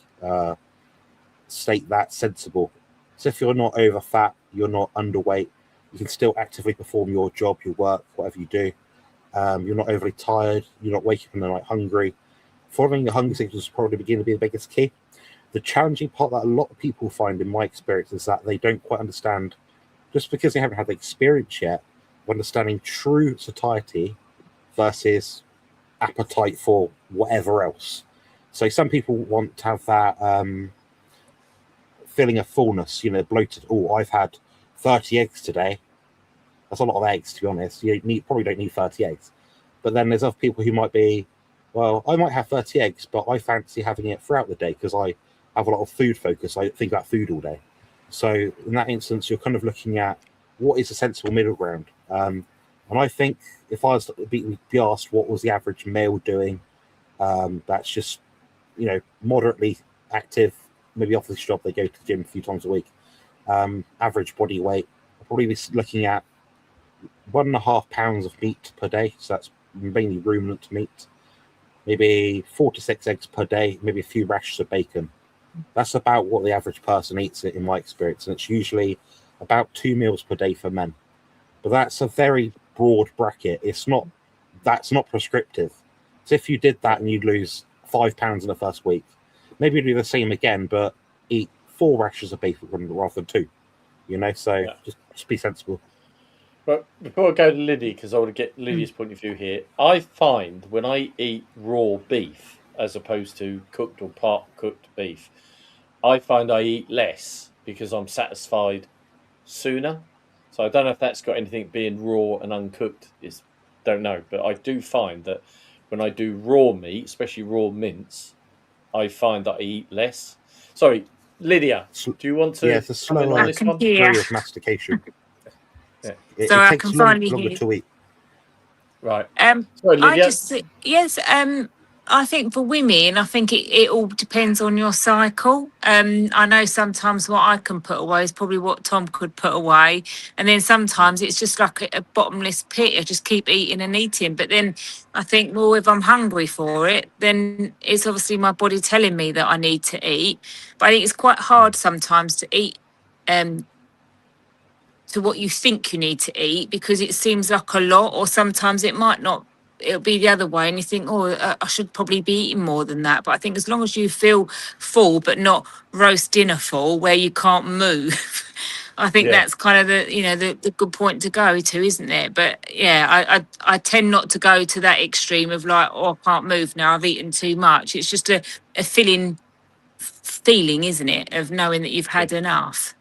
state that's sensible. So if you're not over fat, you're not underweight, you can still actively perform your job, your work, whatever you do. You're not overly tired, you're not waking up in the night hungry. Following your hunger signals is probably beginning to be the biggest key. The challenging part that a lot of people find, in my experience, is that they don't quite understand, just because they haven't had the experience yet, understanding true satiety versus appetite for whatever else. So some people want to have that feeling of fullness, bloated. Oh, I've had 30 eggs today. That's a lot of eggs, to be honest. Probably don't need 30 eggs. But then there's other people who might be, well, I might have 30 eggs, but I fancy having it throughout the day because I have a lot of food focus. I think about food all day. So in that instance, you're kind of looking at what is a sensible middle ground. And I think if I was to be asked what was the average male doing, that's just, moderately active, maybe off this job, they go to the gym a few times a week. Average body weight, I'll probably be looking at 1.5 pounds of meat per day. So that's mainly ruminant meat. Maybe 4 to 6 eggs per day, maybe a few rashers of bacon. That's about what the average person eats, in my experience. And it's usually about 2 meals per day for men. But that's a very broad bracket. That's not prescriptive. So if you did that and you'd lose 5 pounds in the first week, maybe you'd do the same again, but eat 4 rashers of bacon rather than 2. So yeah. Just be sensible. But before I go to Liddy, because I want to get Liddy's point of view here, I find when I eat raw beef as opposed to cooked or part cooked beef, I find I eat less because I'm satisfied sooner. So I don't know if that's got anything being raw and uncooked. Don't know, but I do find that when I do raw meat, especially raw mince, I find that I eat less. Sorry, Lydia, do you want to? Yeah, it's a slower degree of mastication. Yeah. It takes longer to eat. Right. Sorry, Lydia. I think for women, I think it all depends on your cycle. I know sometimes what I can put away is probably what Tom could put away. And then sometimes it's just like a bottomless pit. I just keep eating and eating. But then I think, well, if I'm hungry for it, then it's obviously my body telling me that I need to eat. But I think it's quite hard sometimes to eat to what you think you need to eat because it seems like a lot, or sometimes it might not. It'll be the other way and you think, I should probably be eating more than that. But I think as long as you feel full but not roast dinner full where you can't move, I think that's kind of the good point to go to, isn't it? But yeah, I tend not to go to that extreme of like, I can't move now, I've eaten too much. It's just a feeling, isn't it, of knowing that you've had enough.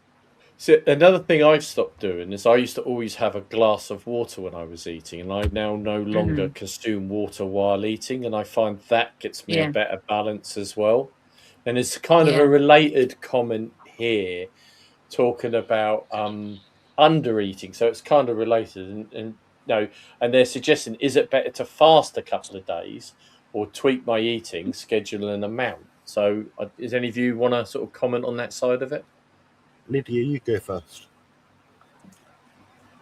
So another thing I've stopped doing is I used to always have a glass of water when I was eating, and I now no longer consume water while eating, and I find that gets me a better balance as well. And it's kind of a related comment here, talking about under eating. So it's kind of related, and no, and they're suggesting, is it better to fast a couple of days or tweak my eating schedule and amount? So, does any of you want to sort of comment on that side of it? Lydia, you go first.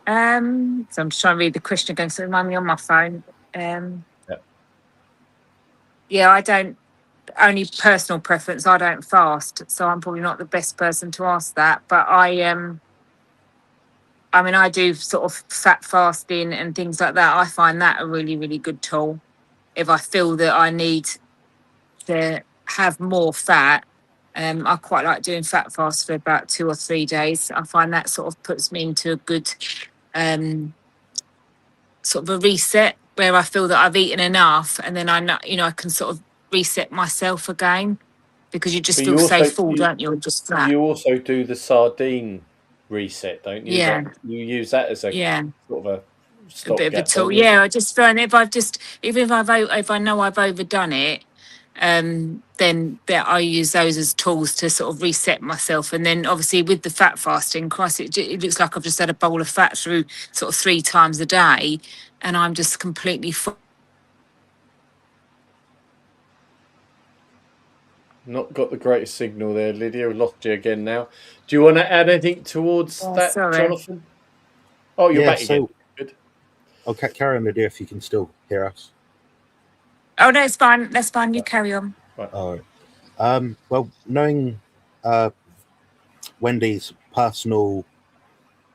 So I'm just trying to read the question again, so remind me on my phone. Yeah, I don't. Only personal preference. I don't fast, so I'm probably not the best person to ask that. But I mean, I do sort of fat fasting and things like that. I find that a really, really good tool. If I feel that I need to have more fat, I quite like doing fat fast for about 2 or 3 days. I find that sort of puts me into a good sort of a reset where I feel that I've eaten enough, and then I know, I can sort of reset myself again, because you just But feel you so also full, don't you? Just fat. you also do the sardine reset, don't you? Yeah. You use that as a Yeah. sort of a A bit of a stopgap, tool. don't you? Yeah, I just find even if I know I've overdone it, then I use those as tools to sort of reset myself. And then obviously with the fat fasting, Christ, it looks like I've just had a bowl of fat through sort of 3 times a day, and I'm just completely full. Not got the greatest signal there, Lydia. We lost you again now. Do you want to add anything towards that, Sorry. Jonathan? Oh, you're back again. Good. Okay, carry on, Lydia, if you can still hear us. Oh no, it's fine. That's fine. You carry on. Right. All right. Well, knowing Wendy's personal,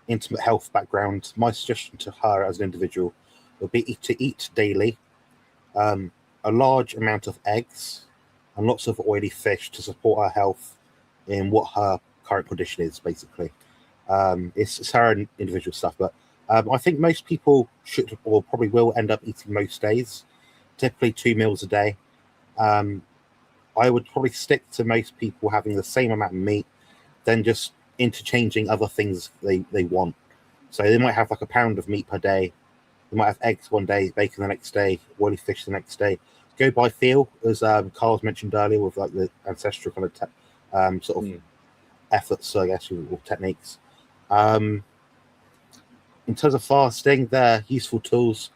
intimate health background, my suggestion to her as an individual would be to eat daily, a large amount of eggs, and lots of oily fish to support her health in what her current condition is, basically. It's her own individual stuff, but I think most people should or probably will end up eating most days, typically 2 meals a day. I would probably stick to most people having the same amount of meat, then just interchanging other things they want. So they might have like a pound of meat per day. They might have eggs one day, bacon the next day, oily fish the next day. Go by feel, as Carl's mentioned earlier, with like the ancestral kind of sort of efforts, I guess, or techniques. In terms of fasting, they're useful tools.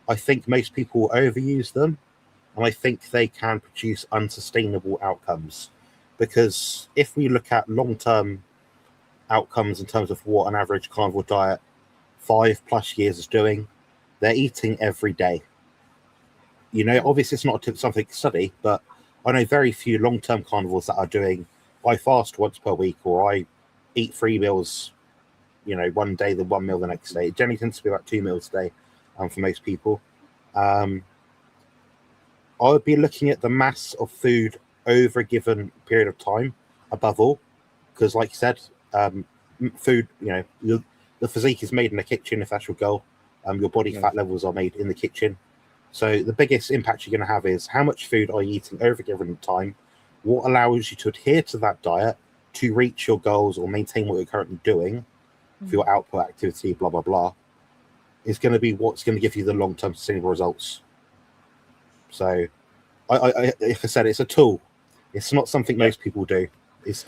I think most people overuse them, and I think they can produce unsustainable outcomes. Because if we look at long-term outcomes in terms of what an average carnivore diet 5+ years is doing, they're eating every day. Obviously it's not something to study, but I know very few long-term carnivores that are doing, I fast once per week, or I eat 3 meals, one day, then 1 meal the next day. It generally tends to be about 2 meals a day for most people. I would be looking at the mass of food over a given period of time, above all, because like you said, food, the physique is made in the kitchen, if that's your goal. Your body fat levels are made in the kitchen. So the biggest impact you're going to have is how much food are you eating over a given time, what allows you to adhere to that diet to reach your goals or maintain what you're currently doing for your output activity, blah, blah, blah, is going to be what's going to give you the long-term sustainable results. So, like I said, it's a tool. It's not something most people do. It's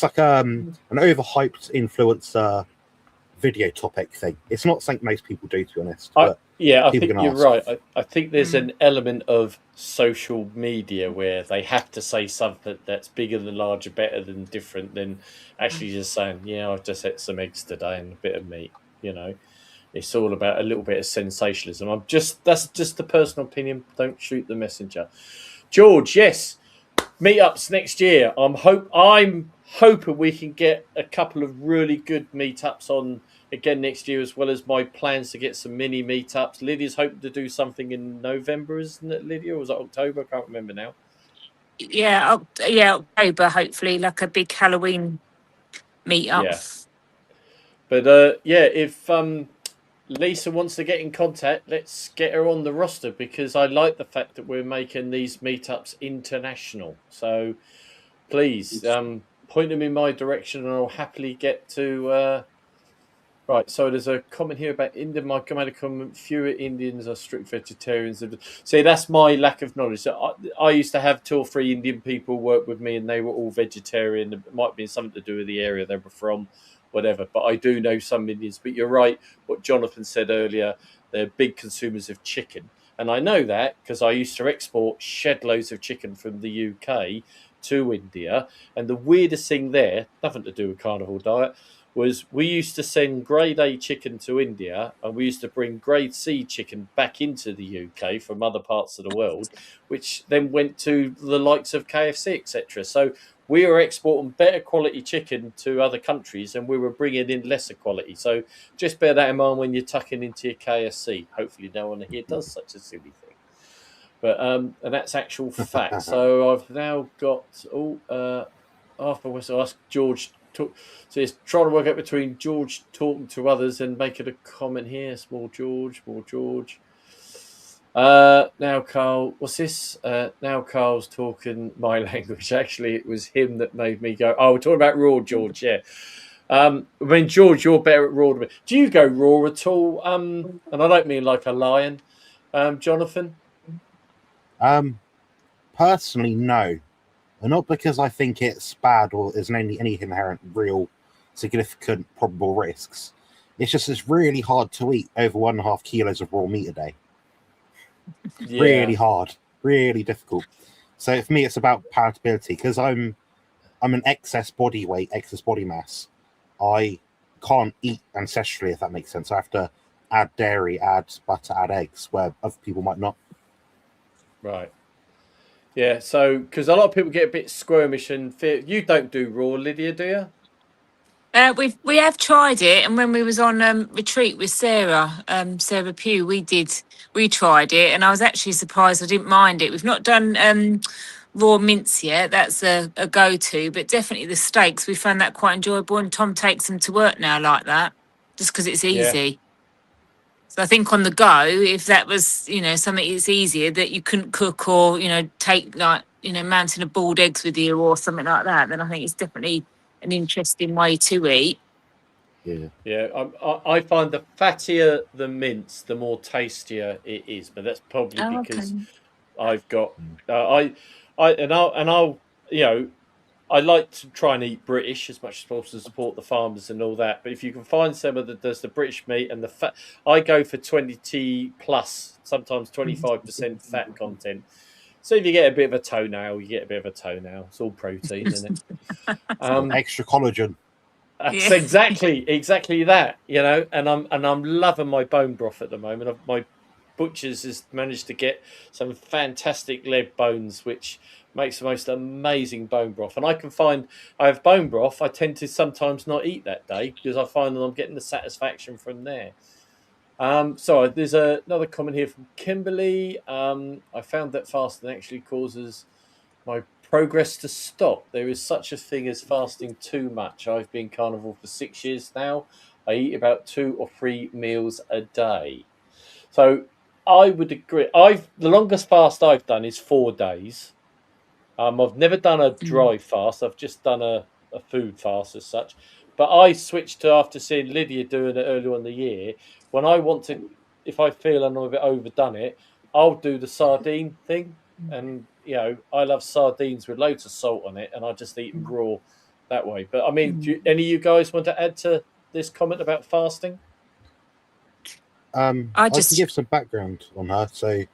like an overhyped influencer video topic thing. It's not something most people do, to be honest. I think you're ask. right. I think there's an element of social media where they have to say something that's bigger than larger, better than different than actually just saying, yeah, I've just ate some eggs today and a bit of meat. It's all about a little bit of sensationalism. That's just a personal opinion. Don't shoot the messenger. George, yes, meetups next year. I'm hoping we can get a couple of really good meetups on again next year, as well as my plans to get some mini meetups. Lydia's hoping to do something in November, isn't it, Lydia? Or was it October? I can't remember now. Yeah, October, hopefully, like a big Halloween meetup. Yeah. But if Lisa wants to get in contact, let's get her on the roster, because I like the fact that we're making these meetups international. So please point them in my direction and I'll happily get to... Right, so there's a comment here about India. My comment, fewer Indians are strict vegetarians. See, that's my lack of knowledge. So I used to have 2 or 3 Indian people work with me and they were all vegetarian. It might be something to do with the area they were from. whatever. But I do know some Indians. But you're right, what Jonathan said earlier, they're big consumers of chicken. And I know that because I used to export shed loads of chicken from the UK to India. And the weirdest thing there, nothing to do with carnivore diet, was we used to send grade A chicken to India and we used to bring grade C chicken back into the UK from other parts of the world, which then went to the likes of KFC, etc. So we were exporting better quality chicken to other countries and we were bringing in lesser quality. So just bear that in mind when you're tucking into your KFC. Hopefully no one here does such a silly thing. But and that's actual fact. So I've now got after West, I'll ask George. So he's trying to work out between George talking to others and making a comment here. Small George. Now Carl, what's this? Now Carl's talking my language. Actually, it was him that made me go. Oh, we're talking about raw, George. Yeah. I mean, George, you're better at raw than me. Do you go raw at all? And I don't mean like a lion, Jonathan. Personally, no. And not because I think it's bad or there's any inherent real significant probable risks. It's just it's really hard to eat over 1.5 kilos of raw meat a day. Yeah. Really hard, really difficult. So for me, it's about palatability because I'm an excess body weight, excess body mass. I can't eat ancestrally, if that makes sense. I have to add dairy, add butter, add eggs, where other people might not. Right. Yeah, so because a lot of people get a bit squirmish and fear. You don't do raw, Lydia, do you? We have tried it, and when we was on retreat with Sarah Pugh, we tried it, and I was actually surprised. I didn't mind it. We've not done raw mince yet. That's a go-to, but definitely the steaks. We found that quite enjoyable, and Tom takes them to work now like that, just because it's easy. Yeah. So I think on the go, if that was, something that's easier that you couldn't cook or, take like, mountain of boiled eggs with you or something like that, then I think it's definitely an interesting way to eat. Yeah. Yeah. I find the fattier the mince, the more tastier it is, but that's probably because I've got, I'll I like to try and eat British as much as possible to support the farmers and all that. But if you can find someone that does the British meat and the fat, I go for 20 plus, sometimes 25% fat content. So if you get a bit of a toenail, you get a bit of a toenail. It's all protein, isn't it? Extra collagen. That's exactly that. And I'm loving my bone broth at the moment. My butchers has managed to get some fantastic leg bones, which makes the most amazing bone broth. And I have bone broth. I tend to sometimes not eat that day because I find that I'm getting the satisfaction from there. So there's another comment here from Kimberly. I found that fasting actually causes my progress to stop. There is such a thing as fasting too much. I've been carnivore for 6 years now. I eat about 2 or 3 meals a day. So I would agree. The longest fast I've done is 4 days. I've never done a dry fast. I've just done a food fast as such. But I switched to, after seeing Lydia doing it earlier in the year, when I want to, if I feel I'm a bit overdone it, I'll do the sardine thing. And, I love sardines with loads of salt on it, and I just eat them raw that way. But, I mean, do any of you guys want to add to this comment about fasting? I can give some background on her. So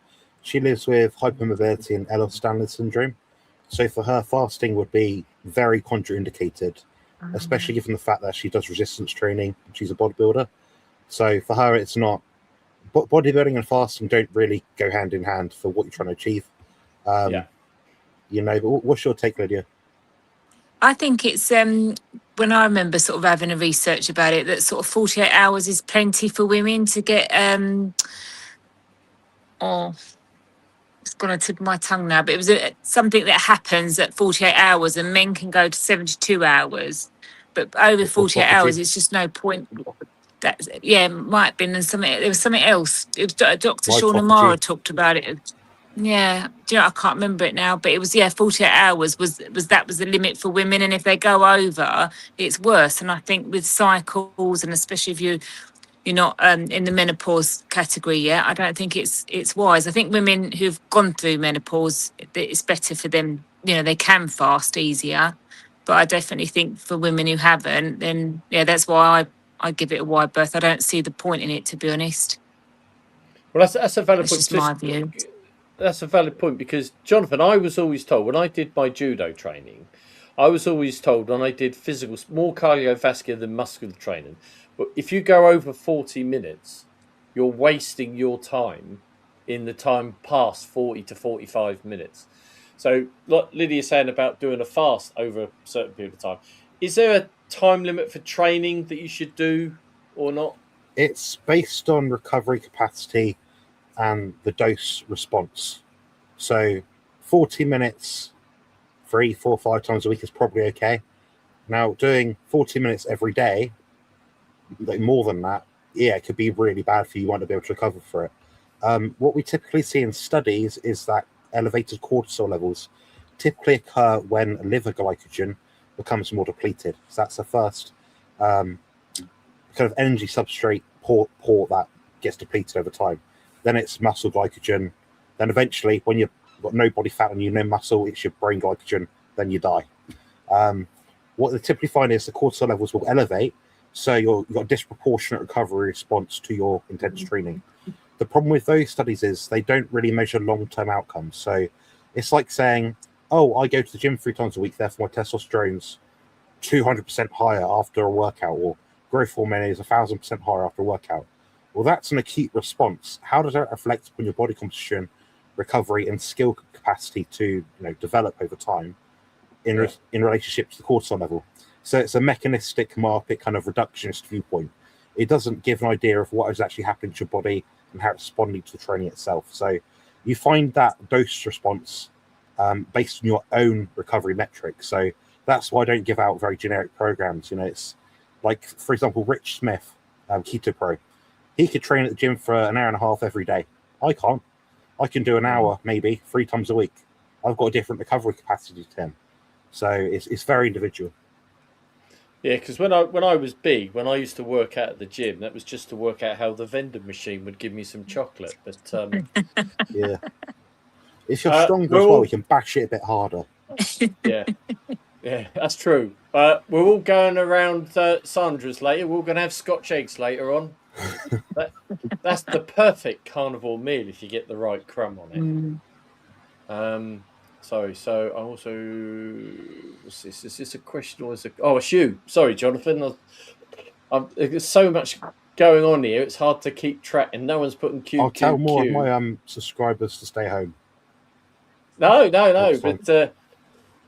she lives with hypermobility and Ehlers-Danlos syndrome. So for her, fasting would be very contraindicated, especially given the fact that she does resistance training. She's a bodybuilder. So for her, it's not... Bodybuilding and fasting don't really go hand in hand for what you're trying to achieve. But what's your take, Lydia? I think it's when I remember sort of having a research about it, that sort of 48 hours is plenty for women to get it's gone to tip of my tongue now, but it was something that happens at 48 hours, and men can go to 72 hours, but over 48 hours it's just no point. Might have been. And there was something else. It was Dr. Sean Amara talked about it. Yeah, I can't remember it now, but it was 48 hours was the limit for women, and if they go over, it's worse. And I think with cycles, and especially if you're not in the menopause category yet, I don't think it's wise. I think women who've gone through menopause, it's better for them. They can fast easier, But I definitely think for women who haven't, then yeah, that's why I give it a wide berth. I don't see the point in it, to be honest. Well, that's a valid That's point. just my view. That's a valid point because, Jonathan, I was always told when I did my judo training, I was always told when I did physical, more cardiovascular than muscular training, but if you go over 40 minutes, you're wasting your time in the time past 40 to 45 minutes. So, like Lydia's saying about doing a fast over a certain period of time, is there a time limit for training that you should do or not? It's based on recovery capacity and the dose response. So 40 minutes, 3, 4, 5 times a week is probably okay. Now, doing 40 minutes every day, like more than that, yeah, it could be really bad for you. You won't be able to recover for it. What we typically see in studies is that elevated cortisol levels typically occur when liver glycogen becomes more depleted. So that's the first kind of energy substrate port that gets depleted over time. Then it's muscle glycogen. Then eventually, when you've got no body fat and you no muscle, it's your brain glycogen. Then you die. What they typically find is the cortisol levels will elevate, so you've got a disproportionate recovery response to your intense training. The problem with those studies is they don't really measure long-term outcomes. So it's like saying, oh, I go to the gym 3 times a week, therefore my testosterone's 200% higher after a workout, or growth hormone is 1,000% higher after a workout. Well, that's an acute response. How does that reflect upon your body composition, recovery, and skill capacity to develop over time in relationship to the cortisol level? So it's a mechanistic market kind of reductionist viewpoint. It doesn't give an idea of what is actually happening to your body and how it's responding to the training itself. So you find that dose response based on your own recovery metrics. So that's why I don't give out very generic programs. It's like, for example, Rich Smith, Keto Pro. He could train at the gym for an hour and a half every day. I can't. I can do an hour, maybe 3 times a week. I've got a different recovery capacity to him. So it's very individual. Yeah, because when I was big, when I used to work out at the gym, that was just to work out how the vending machine would give me some chocolate. But yeah, if you're stronger as well, you can bash it a bit harder. Yeah, that's true. We're all going around Sandra's later. We're all going to have Scotch eggs later on. That's the perfect carnivore meal if you get the right crumb on it. Sorry, so I also... What's this? Is this a question or is it... Oh, it's you. Sorry, Jonathan. There's so much going on here. It's hard to keep track, and no one's putting Q. I'll tell more of my subscribers to stay home. No. But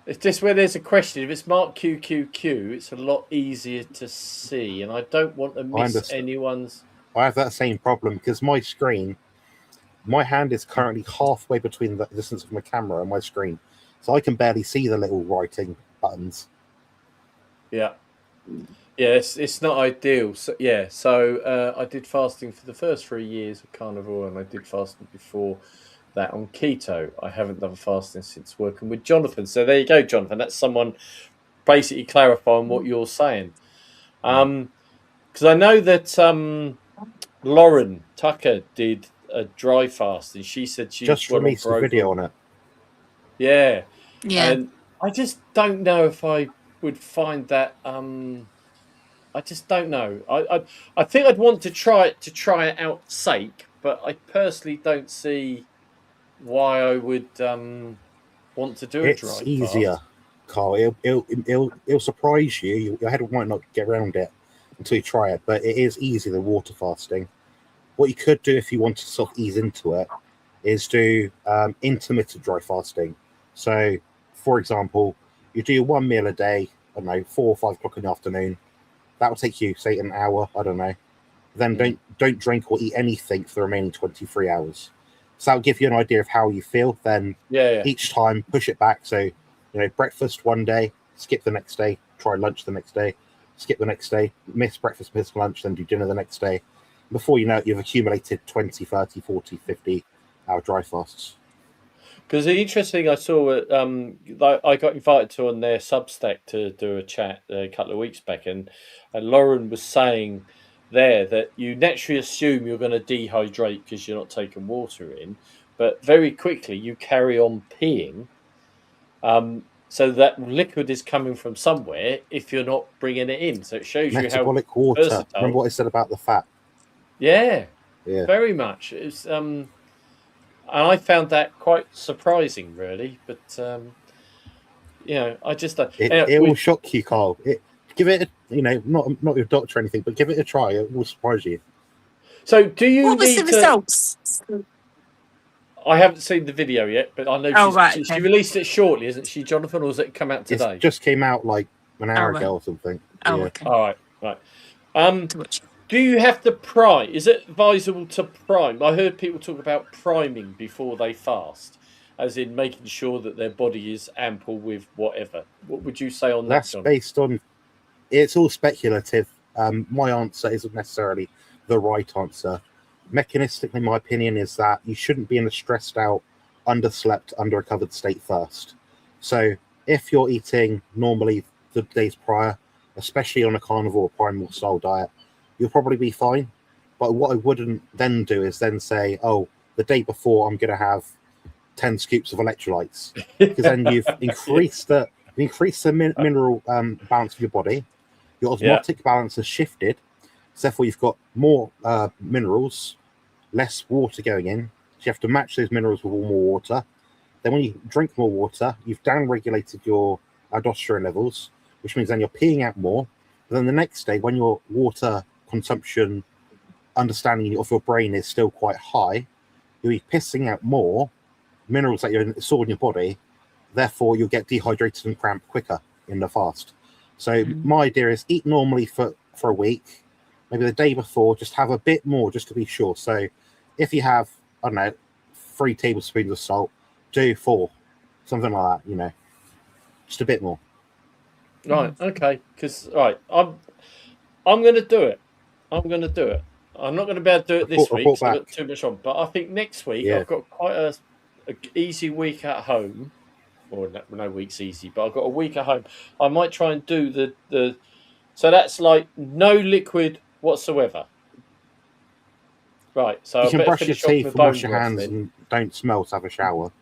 it's just where there's a question. If it's marked QQQ, it's a lot easier to see, and I don't want to miss anyone's... I have that same problem because my screen... My hand is currently halfway between the distance of my camera and my screen, so I can barely see the little writing buttons. Yeah, it's not ideal. So I did fasting for the first 3 years of carnivore, and I did fasting before that on keto. I haven't done fasting since working with Jonathan. So there you go, Jonathan. That's someone basically clarifying what you're saying. Because I know that Lauren Tucker did a dry fast, and she said she just released a video on it. Yeah, and I just don't know if I would find that. I just don't know. I think I'd want to try it out sake, but I personally don't see why I would want to do a dry fast. It's easier, Carl. It'll surprise you. Your head might not get around it until you try it, but it is easier than water fasting. What you could do if you wanted to sort of ease into it is do intermittent dry fasting. So, for example, you do 1 meal a day, I don't know, 4 or 5 o'clock in the afternoon. That will take you, say, an hour, I don't know. Then don't drink or eat anything for the remaining 23 hours. So that'll give you an idea of how you feel. Then each time, push it back. So, breakfast one day, skip the next day, try lunch the next day, skip the next day, miss breakfast, miss lunch, then do dinner the next day. Before you know it, you've accumulated 20, 30, 40, 50-hour dry fasts. Because the interesting thing I saw, I got invited to on their Substack to do a chat a couple of weeks back, and Lauren was saying there that you naturally assume you're going to dehydrate because you're not taking water in, but very quickly you carry on peeing. So that liquid is coming from somewhere if you're not bringing it in. So it shows you how Metabolic water. versatile. Remember what I said about the fat? Yeah, Yeah. very much. It's and I found that quite surprising, really. But you know, I just It will shock you, Carl. Give it, not your doctor or anything, but give it a try. It will surprise you. So, do you What was need the to? results? I haven't seen the video yet, but I know Oh, she's, right, she, okay. she released it shortly, isn't she, Jonathan? Or has it come out today? It just came out like an hour Oh, ago or something. Oh, Yeah. okay. All right. To watch. Do you have to prime? Is it advisable to prime? I heard people talk about priming before they fast, as in making sure that their body is ample with whatever. What would you say on that, That's John? based on. It's all speculative. My answer isn't necessarily the right answer. Mechanistically, my opinion is that you shouldn't be in a stressed out, underslept, underrecovered state first. So if you're eating normally the days prior, especially on a carnivore primal style diet, you'll probably be fine. But what I wouldn't then do is then say, oh, the day before I'm going to have 10 scoops of electrolytes, because then you've increased the mineral balance of your body. Your osmotic balance has shifted, so therefore you've got more minerals, less water going in. So you have to match those minerals with more water. Then when you drink more water, you've down-regulated your aldosterone levels, which means then you're peeing out more. But then the next day, when your water consumption understanding of your brain is still quite high, you'll be pissing out more minerals that you're stored in your body. Therefore, you'll get dehydrated and cramp quicker in the fast. So my idea is eat normally for a week. Maybe the day before, just have a bit more just to be sure. So if you have, I don't know, 3 tablespoons of salt, do 4, something like that, just a bit more. Right, okay. Because I'm going to do it. I'm going to do it. I'm not going to be able to do it this week because I've got too much on. But I think next week I've got quite a easy week at home. Or no week's easy, but I've got a week at home. I might try and do the. So that's like no liquid whatsoever. Right. So you can brush your teeth and wash your hands and don't smell to have a shower.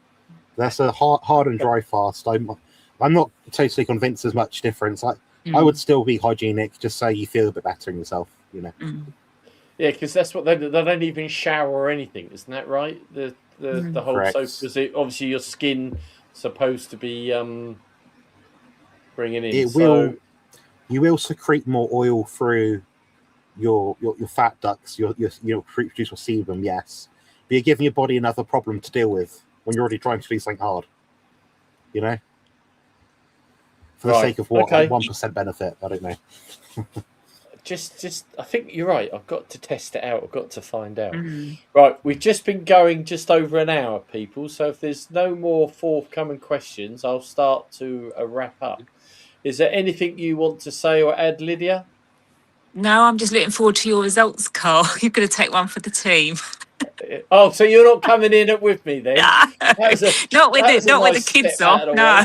That's a hard and dry fast. I'm not totally convinced there's much difference. I would still be hygienic, just so you feel a bit better in yourself. Yeah, because that's what they don't even shower or anything, isn't that right? The whole Correct. soap, because obviously your skin supposed to be bringing in. You will secrete more oil through your fat ducts. You'll produce your sebum, yes, but you're giving your body another problem to deal with when you're already trying to do something hard. For the sake of what, 1% benefit. I don't know. Just I think you're right. I've got to test it out. I've got to find out. Right, we've just been going just over an hour, people. So if there's no more forthcoming questions, I'll start to wrap up. Is there anything you want to say or add, Lydia? No, I'm just looking forward to your results, Carl. You're going to take one for the team. Oh, so you're not coming in with me then? Not with the kids off. No.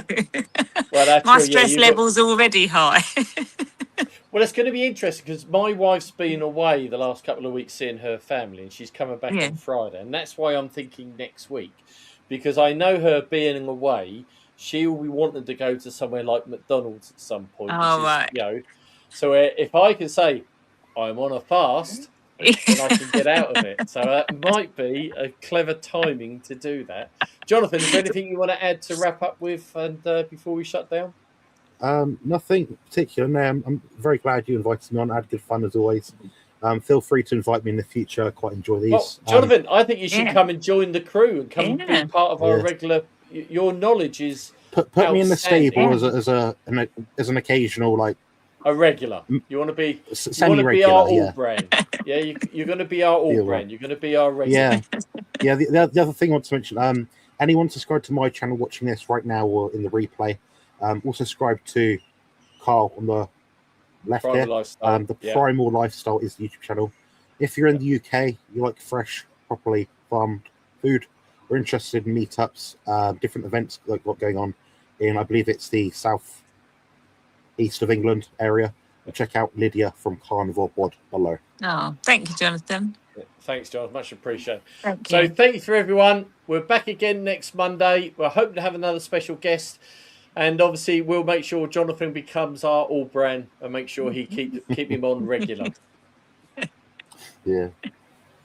Well, my stress level's already high. Well, it's going to be interesting because my wife's been away the last couple of weeks seeing her family, and she's coming back on Friday, and that's why I'm thinking next week, because I know her being away, she will be wanting to go to somewhere like McDonald's at some point. Right. So if I can say I'm on a fast, then I can get out of it. So that might be a clever timing to do that. Jonathan, is there anything you want to add to wrap up with, and before we shut down? Nothing particular. No, I'm very glad you invited me on. I had good fun as always. Feel free to invite me in the future. I quite enjoy these. Well, Jonathan, I think you should come and join the crew and come and be part of our regular. Your knowledge is put me in the stable as an occasional a regular. You want to be our all brand. Yeah, you're going to be our all brand. You're going to be our regular. Yeah. The other thing I want to mention. Anyone subscribed to my channel watching this right now or in the replay. Also subscribe to Carl on the left Primal here. Lifestyle. Primal Lifestyle is the YouTube channel. If you're in the UK, you like fresh, properly farmed food, or interested in meetups, different events like what going on in, I believe it's the south east of England area, check out Lydia from Carnivore Pod below. Oh, thank you, Jonathan. Thanks, John. Much appreciated. Thank you. So thank you for everyone. We're back again next Monday. We're hoping to have another special guest. And obviously, we'll make sure Jonathan becomes our all brand and make sure he keep him on regular. Yeah.